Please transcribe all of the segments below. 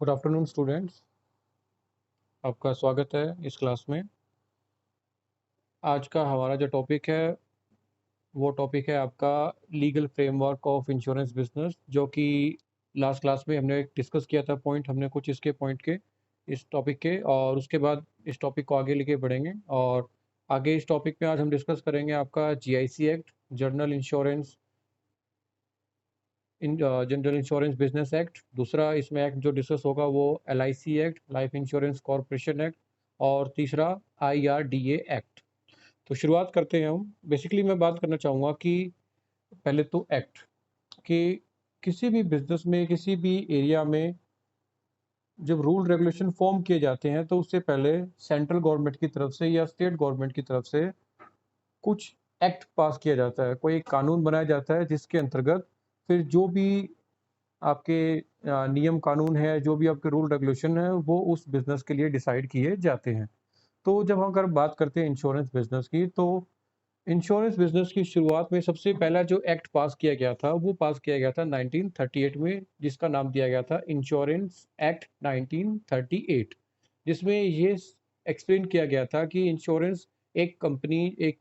Good afternoon students. आपका स्वागत है इस क्लास में। आज का हमारा जो टॉपिक है वो टॉपिक है आपका legal framework of insurance business, जो कि लास्ट क्लास में हमने डिस्कस किया था। पॉइंट हमने कुछ इसके पॉइंट के इस टॉपिक के, और उसके बाद इस टॉपिक को आगे लेके बढ़ेंगे। और आगे इस टॉपिक में आज हम डिस्कस करेंगे आपका GIC act, journal insurance general insurance business act. दूसरा इसमें एक्ट जो डिस्कस होगा वो LIC act, life insurance corporation act. और तीसरा आईआरडीए एक्ट। तो शुरुआत करते हैं हम। बेसिकली मैं बात करना चाहूँगा कि पहले तो एक्ट कि किसी भी बिजनेस में, किसी भी एरिया में जब रूल रेगुलेशन फॉर्म किए जाते हैं तो उससे पहले सेंट्रल गवर्नमेंट की तरफ से या स्टेट गवर्नमेंट की तरफ से कुछ एक्ट पास किया जाता है, कोई एक कानून बनाया जाता है जिसके अंतर्गत फिर जो भी आपके नियम कानून है, जो भी आपके रूल रेगुलेशन है, वो उस बिजनेस के लिए डिसाइड किए जाते हैं। तो जब हम अगर बात करते हैं इंश्योरेंस बिजनेस की, तो इंश्योरेंस बिजनेस की शुरुआत में सबसे पहला जो एक्ट पास किया गया था वो पास किया गया था 1938 में, जिसका नाम दिया गया था इंश्योरेंस एक्ट 1938। जिसमें ये एक्सप्लेन किया गया था कि इंश्योरेंस एक कंपनी, एक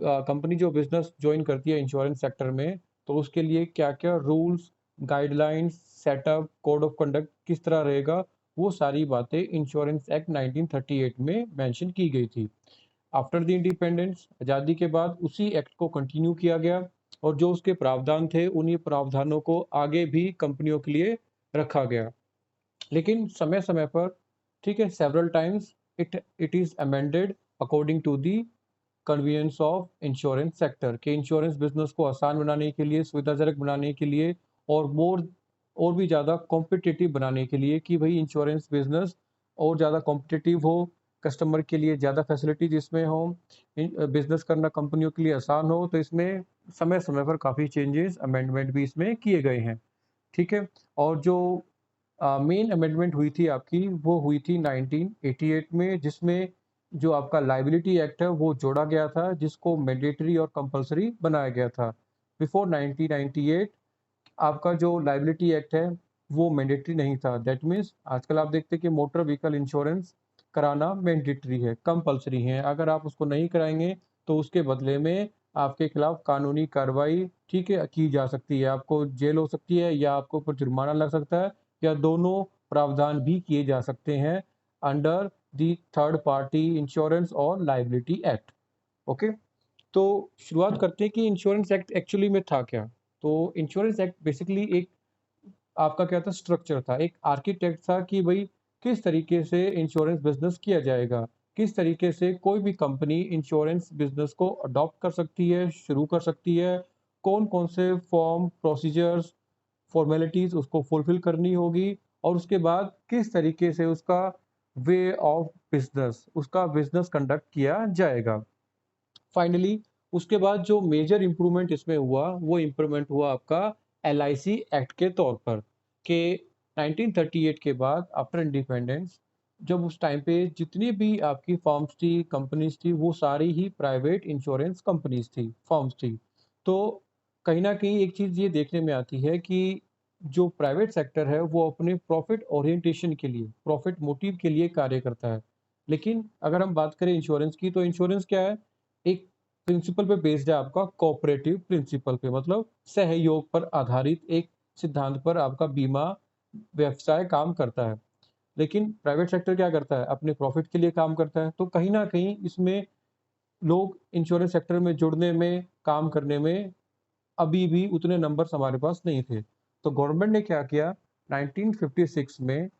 कंपनी जो बिजनेस ज्वाइन करती है इंश्योरेंस सेक्टर में, तो उसके लिए क्या क्या rules, guidelines, setup, code of conduct किस तरह रहेगा, वो सारी बातें इंश्योरेंस एक्ट 1938 में मेंशन की गई थी। आफ्टर द इंडिपेंडेंस, आज़ादी के बाद उसी एक्ट को कंटिन्यू किया गया, और जो उसके प्रावधान थे उन्हीं प्रावधानों को आगे भी कंपनियों के लिए रखा गया। लेकिन समय समय पर, ठीक है, several times it is amended according to the convenience of insurance sector, के इंश्योरेंस बिजनेस को आसान बनाने के लिए, सुविधाजनक बनाने के लिए, और और भी ज़्यादा कॉम्पिटिटिव बनाने के लिए कि भाई इंश्योरेंस बिजनेस और ज़्यादा कॉम्पिटिटिव हो, कस्टमर के लिए ज़्यादा फैसिलिटीज इसमें हो, बिजनेस करना कंपनियों के लिए आसान हो। तो इसमें समय समय पर काफ़ी चेंजेस, अमेंडमेंट भी इसमें किए गए हैं। ठीक है। और जो मेन अमेंडमेंट हुई थी आपकी, वो हुई थी 1988 में, जिसमें जो आपका लाइबिलिटी एक्ट है वो जोड़ा गया था, जिसको मैंडेटरी और कंपलसरी बनाया गया था। बिफोर 1998 आपका जो लाइबिलिटी एक्ट है वो मैंडेटरी नहीं था। दैट मीन्स आजकल आप देखते हैं कि मोटर व्हीकल इंश्योरेंस कराना मैंडेटरी है, कंपलसरी है। अगर आप उसको नहीं कराएंगे तो उसके बदले में आपके खिलाफ कानूनी कार्रवाई, ठीक है, की जा सकती है, आपको जेल हो सकती है या आपको ऊपर जुर्माना लग सकता है, या दोनों प्रावधान भी किए जा सकते हैं under the third party insurance और लाइबिलिटी एक्ट। ओके। तो शुरुआत करते हैं कि इंश्योरेंस एक्ट एक्चुअली में था क्या। तो इंश्योरेंस एक्ट बेसिकली एक आपका क्या था, स्ट्रक्चर था, एक आर्किटेक्ट था कि भाई किस तरीके से इंश्योरेंस बिजनेस किया जाएगा, किस तरीके से कोई भी कंपनी इंश्योरेंस बिजनेस को अडॉप्ट कर सकती है, शुरू कर सकती है, कौन कौन से फॉर्म, प्रोसीजर्स, फॉर्मेलिटीज उसको फुलफिल करनी होगी, और उसके बाद किस तरीके से उसका वे ऑफ बिजनेस, उसका बिजनेस कंडक्ट किया जाएगा। फाइनली उसके बाद जो मेजर इम्प्रूवमेंट इसमें हुआ वो इम्प्रूवमेंट हुआ आपका एलआईसी एक्ट के तौर पर, कि 1938 के बाद आफ्टर इंडिपेंडेंस, जब उस टाइम पे जितनी भी आपकी फर्म्स थी, कंपनीज थी, वो सारी ही प्राइवेट इंश्योरेंस कंपनीज थी, फर्म्स थी। तो कहीं ना कहीं एक चीज़ ये देखने में आती है कि जो प्राइवेट सेक्टर है वो अपने प्रॉफिट ओरिएंटेशन के लिए, प्रॉफिट मोटिव के लिए कार्य करता है। लेकिन अगर हम बात करें इंश्योरेंस की, तो इंश्योरेंस क्या है, एक प्रिंसिपल पे बेस्ड है, आपका कोऑपरेटिव प्रिंसिपल पे, मतलब सहयोग पर आधारित एक सिद्धांत पर आपका बीमा व्यवसाय काम करता है। लेकिन प्राइवेट सेक्टर क्या करता है, अपने प्रॉफिट के लिए काम करता है। तो कहीं ना कहीं इसमें लोग इंश्योरेंस सेक्टर में जुड़ने में, काम करने में अभी भी उतने नंबर्स हमारे पास नहीं थे। तो गवर्नमेंट ने क्या किया, 1956 में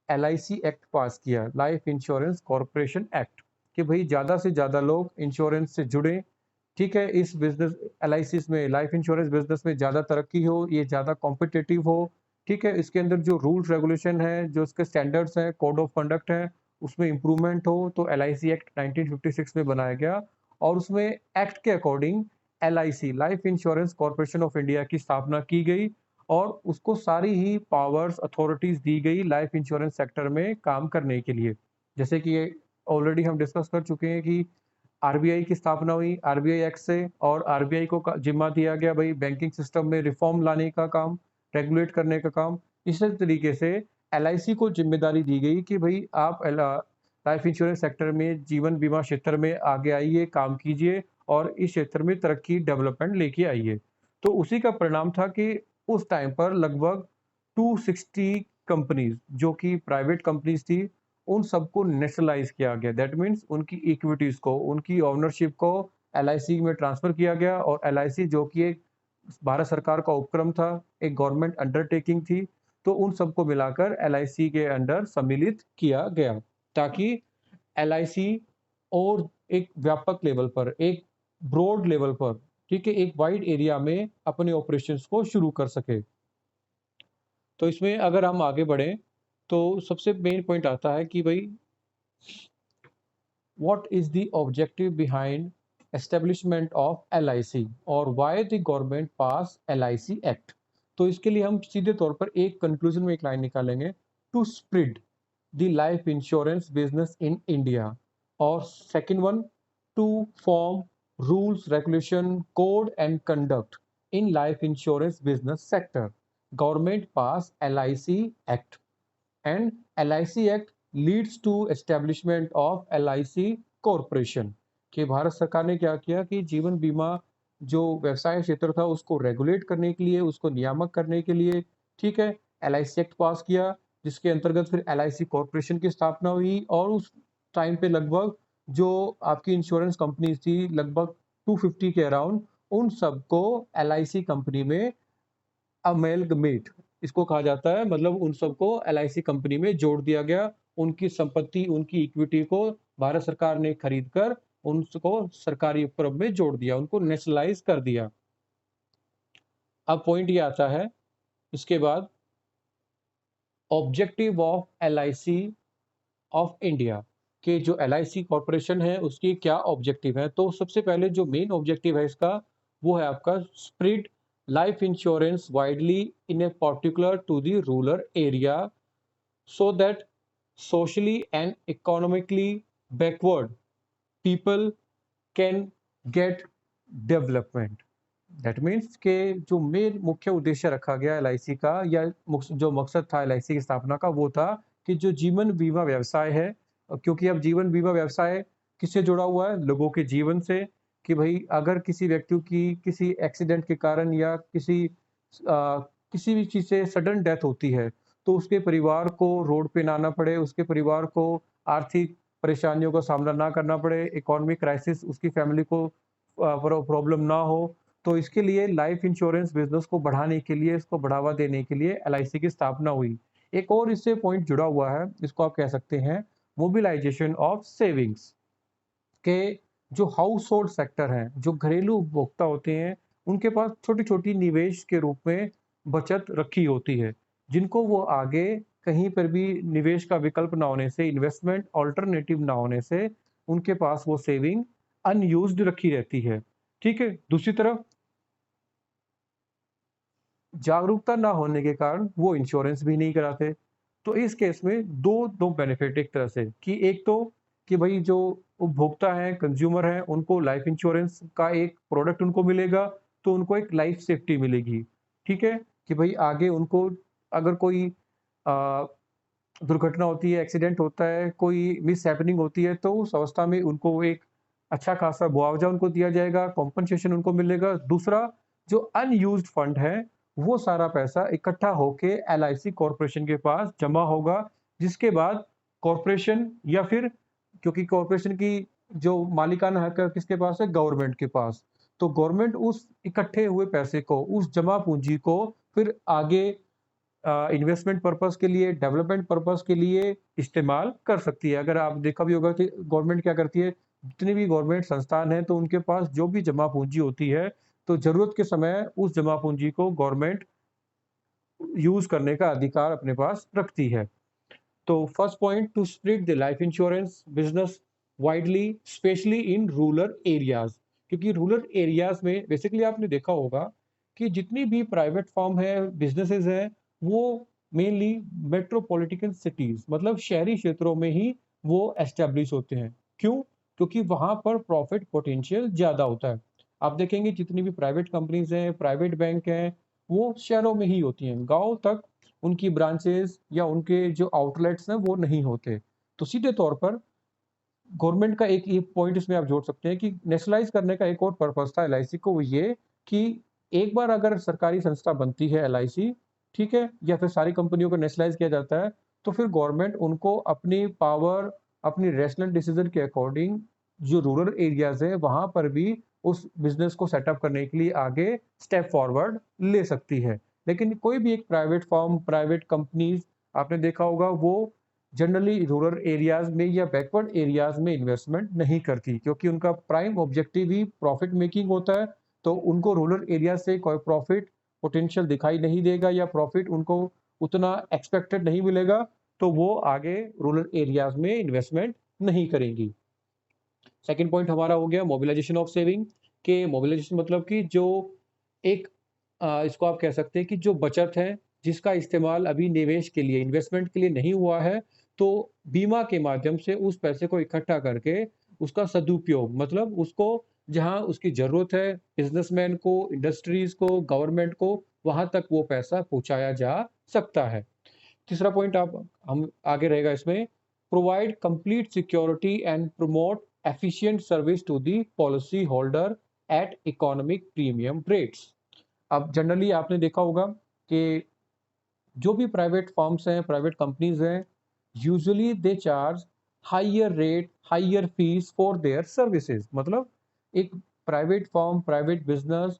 एलआईसी एक्ट पास किया, लाइफ इंश्योरेंस कॉरपोरेशन एक्ट, कि भाई ज़्यादा से ज़्यादा लोग इंश्योरेंस से जुड़े। ठीक है, इस बिजनेस एलआईसी में, लाइफ इंश्योरेंस बिजनेस में ज़्यादा तरक्की हो, ये ज़्यादा कॉम्पिटिटिव हो। ठीक है, इसके अंदर जो रूल्स रेगुलेशन है, जो इसके स्टैंडर्ड्स हैं, कोड ऑफ कंडक्ट है, उसमें इम्प्रूवमेंट हो। तो एलआईसी एक्ट 1956 में बनाया गया, और उसमें एक्ट के according LIC, life insurance corporation of India की स्थापना की गई, और उसको सारी ही पावर्स, अथॉरिटीज दी गई लाइफ इंश्योरेंस सेक्टर में काम करने के लिए। जैसे कि ऑलरेडी हम डिस्कस कर चुके हैं कि आरबीआई की स्थापना हुई आरबीआई एक्ट से, और आरबीआई को जिम्मा दिया गया भाई बैंकिंग सिस्टम में रिफॉर्म लाने का काम, रेगुलेट करने का काम। इसी तरीके से एलआईसी को जिम्मेदारी दी गई कि भाई आप लाइफ इंश्योरेंस सेक्टर में, जीवन बीमा क्षेत्र में आगे आइए, काम कीजिए और इस क्षेत्र में तरक्की डेवलपमेंट लेके आइए। तो उसी का परिणाम था कि उस टाइम पर लगभग 260 कंपनीज जो कि प्राइवेट कंपनीज थी, उन सबको नेशनलाइज किया गया। दैट मीन्स उनकी इक्विटीज को, उनकी ओनरशिप को एलआईसी में ट्रांसफर किया गया और एलआईसी जो कि एक भारत सरकार का उपक्रम था, एक गवर्नमेंट अंडरटेकिंग थी, तो उन सबको मिलाकर एलआईसी के अंडर सम्मिलित किया गया ताकि एलआईसी और एक व्यापक लेवल पर, एक ब्रॉड लेवल पर, ठीक है, एक वाइड एरिया में अपने ऑपरेशंस को शुरू कर सके। तो इसमें अगर हम आगे बढ़ें तो सबसे मेन पॉइंट आता है कि भाई what is the objective behind establishment of LIC और why the government pass LIC Act। तो इसके लिए हम सीधे तौर पर एक कंक्लूजन में एक लाइन निकालेंगे, to spread the life insurance business in India, और second one, to form rules regulation code and conduct in life insurance business sector. Government pass LIC Act and LIC Act leads to establishment of LIC corporation. कि भारत सरकार ने क्या किया कि जीवन बीमा जो व्यवसाय क्षेत्र था उसको रेगुलेट करने के लिए, उसको नियामक करने के लिए, ठीक है, LIC एक्ट पास किया, जिसके अंतर्गत फिर LIC कॉरपोरेशन की स्थापना हुई। और उस टाइम पे लगभग जो आपकी इंश्योरेंस कंपनी थी, लगभग 250 के अराउंड, उन सबको LIC कंपनी में अमेलगमेट इसको कहा जाता है, मतलब उन सबको LIC कंपनी में जोड़ दिया गया। उनकी संपत्ति, उनकी इक्विटी को भारत सरकार ने खरीद कर उनको सरकारी उपक्रम में जोड़ दिया, उनको नेशनलाइज कर दिया। अब पॉइंट ये आता है इसके बाद, objective of LIC of India, के जो LIC कॉरपोरेशन है उसकी क्या ऑब्जेक्टिव है। तो सबसे पहले जो मेन ऑब्जेक्टिव है इसका, वो है आपका spread life insurance widely in a particular to the rural area so that socially and economically backward people can get development। That means के जो मेन मुख्य उद्देश्य रखा गया LIC का, या जो मकसद था LIC की स्थापना का, वो था कि जो जीवन बीमा व्यवसाय है, क्योंकि अब जीवन बीमा व्यवसाय किससे जुड़ा हुआ है, लोगों के जीवन से, कि भाई अगर किसी व्यक्ति की किसी एक्सीडेंट के कारण या किसी भी चीज़ से सडन डेथ होती है, तो उसके परिवार को रोड पे ना आना पड़े, उसके परिवार को आर्थिक परेशानियों का सामना ना करना पड़े, इकोनॉमिक क्राइसिस उसकी फैमिली को प्रॉब्लम ना हो। तो इसके लिए लाइफ इंश्योरेंस बिजनेस को बढ़ाने के लिए, इसको बढ़ावा देने के लिए LIC की स्थापना हुई। एक और इससे पॉइंट जुड़ा हुआ है, इसको आप कह सकते हैं मोबिलाइजेशन ऑफ सेविंग्स। के जो हाउस होल्ड सेक्टर हैं, जो घरेलू उपभोक्ता होते हैं, उनके पास छोटी-छोटी निवेश के रूप में बचत रखी होती है, जिनको वो आगे कहीं पर भी निवेश का विकल्प ना होने से, इन्वेस्टमेंट अल्टरनेटिव ना होने से, उनके पास वो सेविंग अनयूज्ड रखी रहती है। ठीक है? दूसरी तरफ जागरूकता ना होने के कारण वो इंश्योरेंस भी नहीं कराते। तो इस केस में दो बेनिफिट एक तरह से, कि एक तो कि भाई जो उपभोक्ता हैं, कंज्यूमर हैं, उनको लाइफ इंश्योरेंस का एक प्रोडक्ट उनको मिलेगा, तो उनको एक लाइफ सेफ्टी मिलेगी। ठीक है? कि भाई आगे उनको अगर कोई अ, दुर्घटना होती है, एक्सीडेंट होता है, कोई मिसहैपनिंग होती है, तो उस अवस्था में उनको एक अच्छा खासा मुआवजा उनको दिया जाएगा, कॉम्पेंसेशन उनको मिलेगा। दूसरा, जो अनयूज्ड फंड है, वो सारा पैसा इकट्ठा होके LIC कॉर्पोरेशन के पास जमा होगा, जिसके बाद कॉर्पोरेशन या फिर, क्योंकि कॉर्पोरेशन की जो मालिकाना हक है किसके पास है, गवर्नमेंट के पास। तो गवर्नमेंट उस इकट्ठे हुए पैसे को, उस जमा पूंजी को फिर आगे इन्वेस्टमेंट पर्पस के लिए, डेवलपमेंट पर्पस के लिए इस्तेमाल कर सकती है। अगर आप देखा भी होगा कि गवर्नमेंट क्या करती है, जितने भी गवर्नमेंट संस्थान हैं, तो उनके पास जो भी जमा पूंजी होती है, तो ज़रूरत के समय उस जमा पूंजी को गवर्नमेंट यूज़ करने का अधिकार अपने पास रखती है। तो first point, to split the life insurance business widely specially in rural areas. क्योंकि रूरल एरियाज में बेसिकली आपने देखा होगा कि जितनी भी प्राइवेट फर्म है, बिजनेसेस हैं, वो मेनली मेट्रोपॉलिटन सिटीज, मतलब शहरी क्षेत्रों में ही वो एस्टेब्लिश होते हैं। क्यों? क्योंकि वहां पर प्रॉफिट पोटेंशियल ज्यादा होता है। आप देखेंगे जितनी भी प्राइवेट कंपनीज हैं, प्राइवेट बैंक हैं, वो शहरों में ही होती हैं। गांव तक उनकी ब्रांचेस या उनके जो आउटलेट्स हैं वो नहीं होते। तो सीधे तौर पर गवर्नमेंट का एक ये पॉइंट इसमें आप जोड़ सकते हैं कि नेशनलाइज़ करने का एक और पर्पज़ था एलआईसी को, वो ये कि एक बार अगर सरकारी संस्था बनती है एलआईसी, ठीक है? या फिर सारी कंपनियों को नेशनलाइज़ किया जाता है, तो फिर गवर्नमेंट उनको अपनी पावर, अपनी रैशनल डिसीज़न के अकॉर्डिंग जो रूरल एरियाज़ हैं, वहाँ पर भी उस बिज़नेस को सेटअप करने के लिए आगे स्टेप फॉरवर्ड ले सकती है। लेकिन कोई भी एक प्राइवेट फर्म, प्राइवेट कंपनीज़ आपने देखा होगा वो जनरली रूरल एरियाज़ में या बैकवर्ड एरियाज़ में इन्वेस्टमेंट नहीं करती, क्योंकि उनका प्राइम ऑब्जेक्टिव ही प्रॉफिट मेकिंग होता है। तो उनको रूरल एरिया से कोई प्रॉफिट पोटेंशियल दिखाई नहीं देगा या प्रॉफिट उनको उतना एक्सपेक्टेड नहीं मिलेगा, तो वो आगे रूरल एरियाज़ में इन्वेस्टमेंट नहीं करेंगी। सेकंड पॉइंट हमारा हो गया मोबिलाइजेशन ऑफ सेविंग, के मोबिलाइजेशन मतलब कि जो एक इसको आप कह सकते हैं कि जो बचत है, जिसका इस्तेमाल अभी निवेश के लिए, इन्वेस्टमेंट के लिए नहीं हुआ है, तो बीमा के माध्यम से उस पैसे को इकट्ठा करके उसका सदुपयोग, मतलब उसको जहाँ उसकी ज़रूरत है, बिज़नेसमैन को, इंडस्ट्रीज़ को, गवर्नमेंट को, वहाँ तक वो पैसा पहुँचाया जा सकता है। तीसरा पॉइंट आप हम आगे रहेगा इसमें, provide complete security and promote efficient service to the policy holder at economic premium rates. अब जनरली आपने देखा होगा कि जो भी प्राइवेट फर्म्स हैं, प्राइवेट कंपनीज हैं, usually they charge higher rate, higher fees for their services. मतलब एक प्राइवेट फर्म, प्राइवेट बिजनेस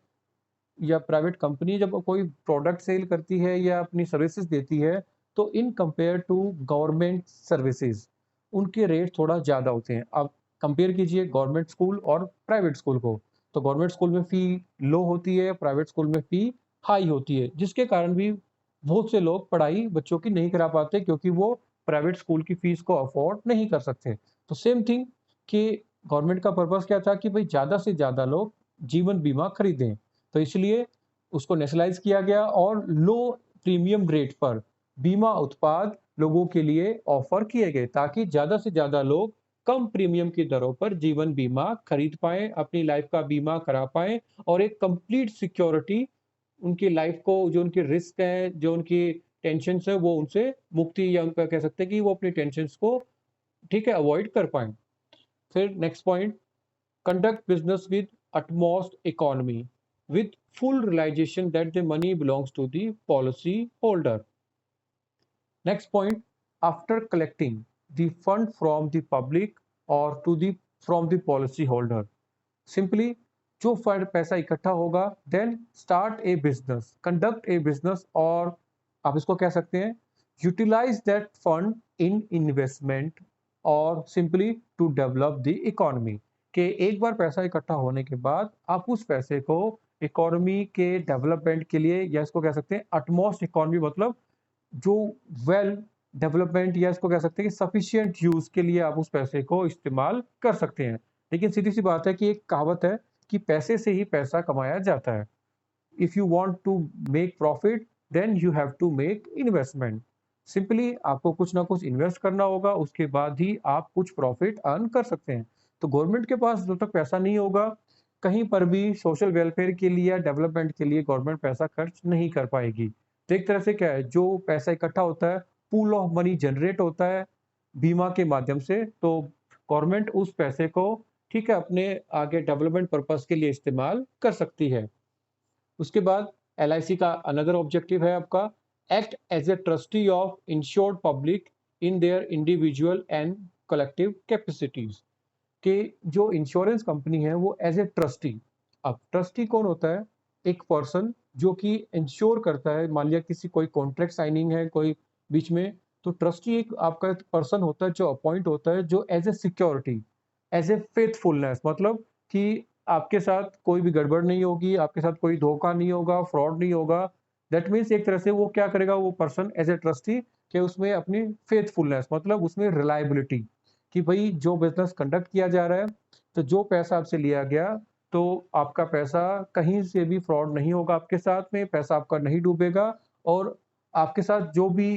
या प्राइवेट कंपनी जब कोई प्रोडक्ट सेल करती है या अपनी सर्विसेज देती है, तो in compare to government services उनके रेट थोड़ा ज़्यादा होते हैं। अब कंपेयर कीजिए गवर्नमेंट स्कूल और प्राइवेट स्कूल को, तो गवर्नमेंट स्कूल में फ़ी लो होती है, प्राइवेट स्कूल में फ़ी हाई होती है, जिसके कारण भी बहुत से लोग पढ़ाई बच्चों की नहीं करा पाते, क्योंकि वो प्राइवेट स्कूल की फ़ीस को अफोर्ड नहीं कर सकते। तो सेम थिंग कि गवर्नमेंट का पर्पज़ क्या था कि भई ज़्यादा से ज़्यादा लोग जीवन बीमा खरीदें। तो इसलिए उसको नेशनलाइज़ किया गया और लो प्रीमियम रेट पर बीमा उत्पाद लोगों के लिए ऑफ़र किए गए, ताकि ज़्यादा से ज़्यादा लोग कम प्रीमियम की दरों पर जीवन बीमा खरीद पाएँ, अपनी लाइफ़ का बीमा करा पाएँ और एक कंप्लीट सिक्योरिटी उनकी लाइफ़ को, जो उनके रिस्क हैं, जो उनकी टेंशन्स हैं, वो उनसे मुक्ति, या उनका कह सकते हैं कि वो अपनी टेंशन्स को, ठीक है, अवॉइड कर पाएँ। फिर next point, conduct business with utmost economy with full realization that the money belongs to the policy holder. Next point, after collecting the fund from the public or to the from the policy holder, simply जो fund पैसा इकट्ठा होगा, then start a business, conduct a business, और आप इसको कह सकते हैं utilize that fund in investment और simply to develop the economy. के एक बार पैसा इकट्ठा होने के बाद आप उस पैसे को इकोनॉमी के डेवलपमेंट के लिए, या इसको कह सकते हैं अटमोस्ट इकोनॉमी, मतलब जो वेल डेवलपमेंट, या इसको कह सकते हैं कि सफिशिएंट यूज के लिए आप उस पैसे को इस्तेमाल कर सकते हैं। लेकिन सीधी सी बात है कि एक कहावत है कि पैसे से ही पैसा कमाया जाता है। If you want to make profit, then you have to make investment. Simply आपको कुछ ना कुछ इन्वेस्ट करना होगा, उसके बाद ही आप कुछ प्रॉफिट अर्न कर सकते हैं। तो गवर्नमेंट के पास जब तक पैसा नहीं होगा, कहीं पर भी सोशल वेलफेयर के लिए या डेवलपमेंट के लिए गवर्नमेंट पैसा खर्च नहीं कर पाएगी। तो एक तरह से क्या है, जो पैसा इकट्ठा होता है, पूल ऑफ मनी जनरेट होता है बीमा के माध्यम से, तो गवर्नमेंट उस पैसे को, ठीक है, अपने आगे डेवलपमेंट पर्पस के लिए इस्तेमाल कर सकती है। उसके बाद एलआईसी का अनदर ऑब्जेक्टिव है आपका, act as a trustee of insured public in their individual and collective capacities. कि जो इंश्योरेंस कंपनी है वो एज ए ट्रस्टी, अब ट्रस्टी कौन होता है, एक पर्सन जो कि इंश्योर करता है, मान लिया किसी कोई कॉन्ट्रैक्ट साइनिंग है कोई बीच में, तो ट्रस्टी एक आपका पर्सन होता है जो अपॉइंट होता है, जो as a security, as a faithfulness, मतलब कि आपके साथ कोई भी गड़बड़ नहीं होगी, आपके साथ कोई धोखा नहीं होगा, फ्रॉड नहीं होगा। दैट मीन्स एक तरह से वो क्या करेगा, वो पर्सन एज ए ट्रस्टी, कि उसमें अपनी फेथफुलनेस, मतलब उसमें रिलायबिलिटी, कि भाई जो बिजनेस कंडक्ट किया जा रहा है, तो जो पैसा आपसे लिया गया, तो आपका पैसा कहीं से भी फ्रॉड नहीं होगा, आपके साथ में पैसा आपका नहीं डूबेगा, और आपके साथ जो भी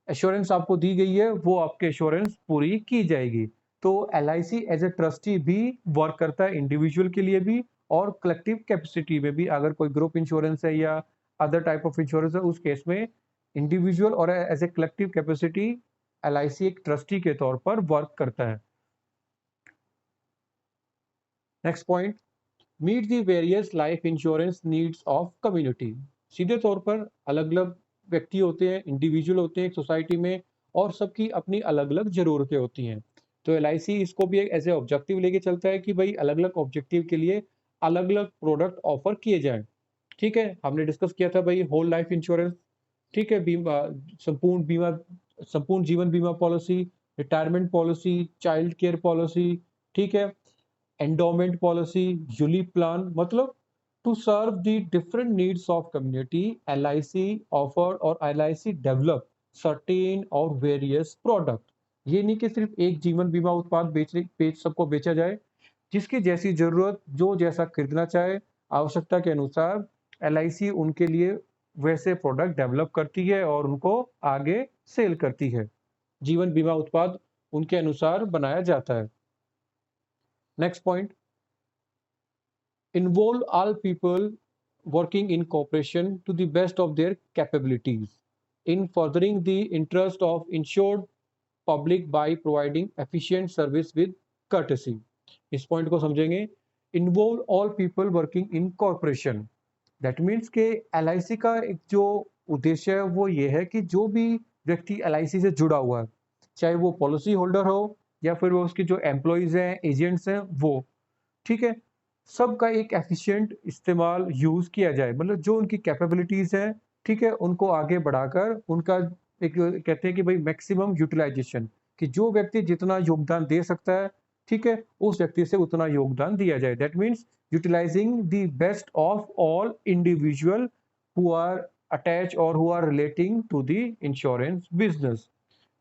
एश्योरेंस आपको दी गई है, वो आपकी एश्योरेंस पूरी की जाएगी। तो एलआईसी एज ए ट्रस्टी भी वर्क करता है इंडिविजुअल के लिए भी और कलेक्टिव कैपेसिटी में भी। अगर कोई ग्रुप इंश्योरेंस है या अदर टाइप ऑफ इंश्योरेंस है, उस केस में इंडिविजुअल और as a collective capacity LIC एक ट्रस्टी के तौर पर वर्क करता है। Next point, meet the various life insurance needs of community. सीधे तौर पर अलग अलग व्यक्ति होते हैं, इंडिविजुअल होते हैं एक सोसाइटी में, और सबकी अपनी अलग अलग ज़रूरतें होती हैं। तो एलआईसी इसको भी एक एज ए ऑब्जेक्टिव लेके चलता है कि भाई अलग अलग ऑब्जेक्टिव के लिए अलग अलग प्रोडक्ट ऑफर किए जाएं। ठीक है, हमने डिस्कस किया था भाई होल लाइफ इंश्योरेंस, ठीक है, बीमा, संपूर्ण बीमा, संपूर्ण जीवन बीमा policy, retirement policy, child care policy, ठीक है, endowment policy, ULIP plan, मतलब to serve the different needs of community, LIC offered और LIC develop certain और various product। ये नहीं कि सिर्फ एक जीवन बीमा उत्पाद बेच सबको बेचा जाए, जिसकी जैसी जरूरत जो जैसा खरीदना चाहे आवश्यकता के अनुसार LIC उनके लिए वैसे प्रोडक्ट डेवलप करती है और उनको आगे सेल करती है। जीवन बीमा उत्पाद उनके अनुसार बनाया जाता है। Next point, involve all people working in cooperation to the best of their capabilities in furthering the interest of insured public by providing efficient service with courtesy। इस पॉइंट को समझेंगे। Involve all people working in corporation, that means के LIC का एक जो उद्देश्य है वो ये है कि जो भी व्यक्ति एलआईसी से जुड़ा हुआ है, चाहे वो पॉलिसी होल्डर हो या फिर वो उसके जो एम्प्लॉयज हैं, एजेंट्स हैं, वो, ठीक है, सबका एक एफिशिएंट इस्तेमाल यूज़ किया जाए, मतलब जो उनकी कैपेबिलिटीज़ हैं, ठीक है, उनको आगे बढ़ाकर उनका एक कहते हैं कि भाई मैक्सिमम यूटिलाइजेशन, कि जो व्यक्ति जितना योगदान दे सकता है, ठीक है, उस व्यक्ति से उतना योगदान दिया जाए। That means utilizing the best of all individual who are attach और who are relating to the insurance business.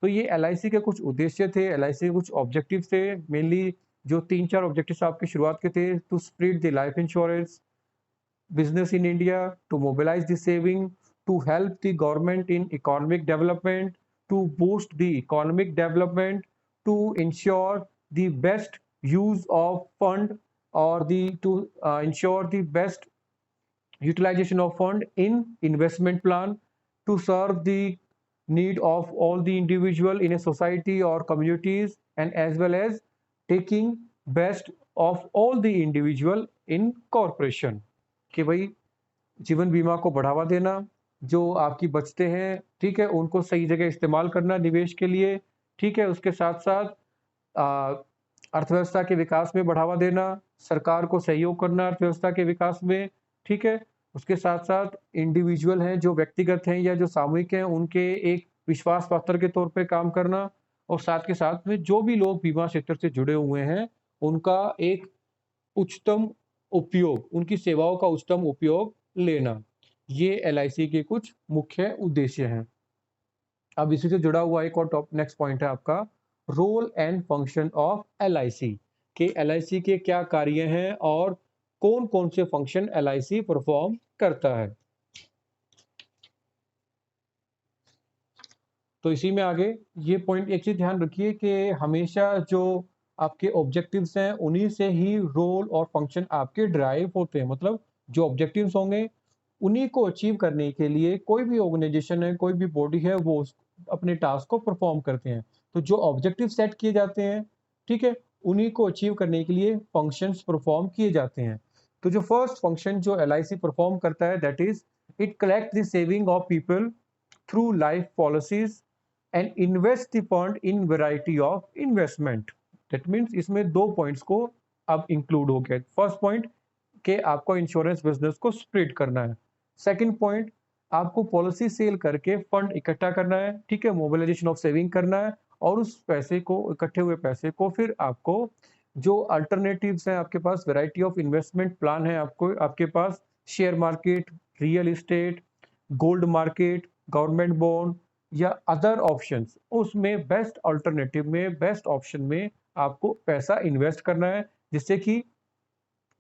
तो ये एलआईसी के कुछ उद्देश्य थे, एलआईसी के कुछ ऑब्जेक्टिव थे, मेनली जो 3-4 ऑब्जेक्टिव्स आपकी शुरुआत के थे, to spread the life insurance business in India, to mobilize the saving, to help the government in economic development, to boost the economic development, to ensure the best use of fund or the to ensure the best utilization of fund in investment plan, to serve the need of all the individual in a society or communities, and as well as taking best of all the individual in corporation। कि भाई जीवन बीमा को बढ़ावा देना, जो आपकी बचते हैं, ठीक है, उनको सही जगह इस्तेमाल करना निवेश के लिए, ठीक है, उसके साथ साथ अर्थव्यवस्था के विकास में बढ़ावा देना, सरकार को सहयोग करना अर्थव्यवस्था के विकास में, ठीक है, उसके साथ साथ इंडिविजुअल हैं जो व्यक्तिगत हैं या जो सामूहिक हैं उनके एक विश्वास पात्र के तौर पे काम करना, और साथ के साथ में जो भी लोग बीमा क्षेत्र से जुड़े हुए हैं उनका एक उच्चतम उपयोग, उनकी सेवाओं का उच्चतम उपयोग लेना। ये एलआईसी के कुछ मुख्य उद्देश्य हैं। अब इसी से जुड़ा हुआ एक और नेक्स्ट पॉइंट है आपका, role and function of LIC, के एलआईसी के क्या कार्य हैं और कौन कौन से फंक्शन एलआईसी परफॉर्म करता है। तो इसी में आगे ये पॉइंट एक चीज ध्यान रखिए कि हमेशा जो आपके ऑब्जेक्टिव्स हैं उन्हीं से ही रोल और फंक्शन आपके ड्राइव होते हैं, मतलब जो ऑब्जेक्टिव्स होंगे उन्हीं को अचीव करने के लिए कोई भी ऑर्गेनाइजेशन है, कोई भी बॉडी है, वो अपने टास्क को परफॉर्म करते हैं। तो जो ऑब्जेक्टिव सेट किए जाते हैं, ठीक है, उन्हीं को अचीव करने के लिए फंक्शंस परफॉर्म किए जाते हैं। तो जो फर्स्ट फंक्शन जो एलआईसी परफॉर्म करता है, that is it collect the saving of people through life policies and invest the fund in variety of investment. That means इसमें दो पॉइंट्स को अब इंक्लूड हो गया। फर्स्ट पॉइंट कि आपको इंश्योरेंस बिजनेस को स्प्रेड करना है। सेकंड पॉइंट, आपको पॉलिसी सेल करके फंड इकट्ठा करना है, ठीक है, मोबिलाइजेशन ऑफ सेविंग करना है, और उस पैसे को, इकट्ठे हुए पैसे को फिर आपको जो अल्टरनेटिव्स हैं आपके पास, वैरायटी ऑफ इन्वेस्टमेंट प्लान है आपको, आपके पास share market, real estate, gold market, government bond या अदर ऑप्शंस, उसमें बेस्ट अल्टरनेटिव में, बेस्ट ऑप्शन में आपको पैसा इन्वेस्ट करना है, जिससे कि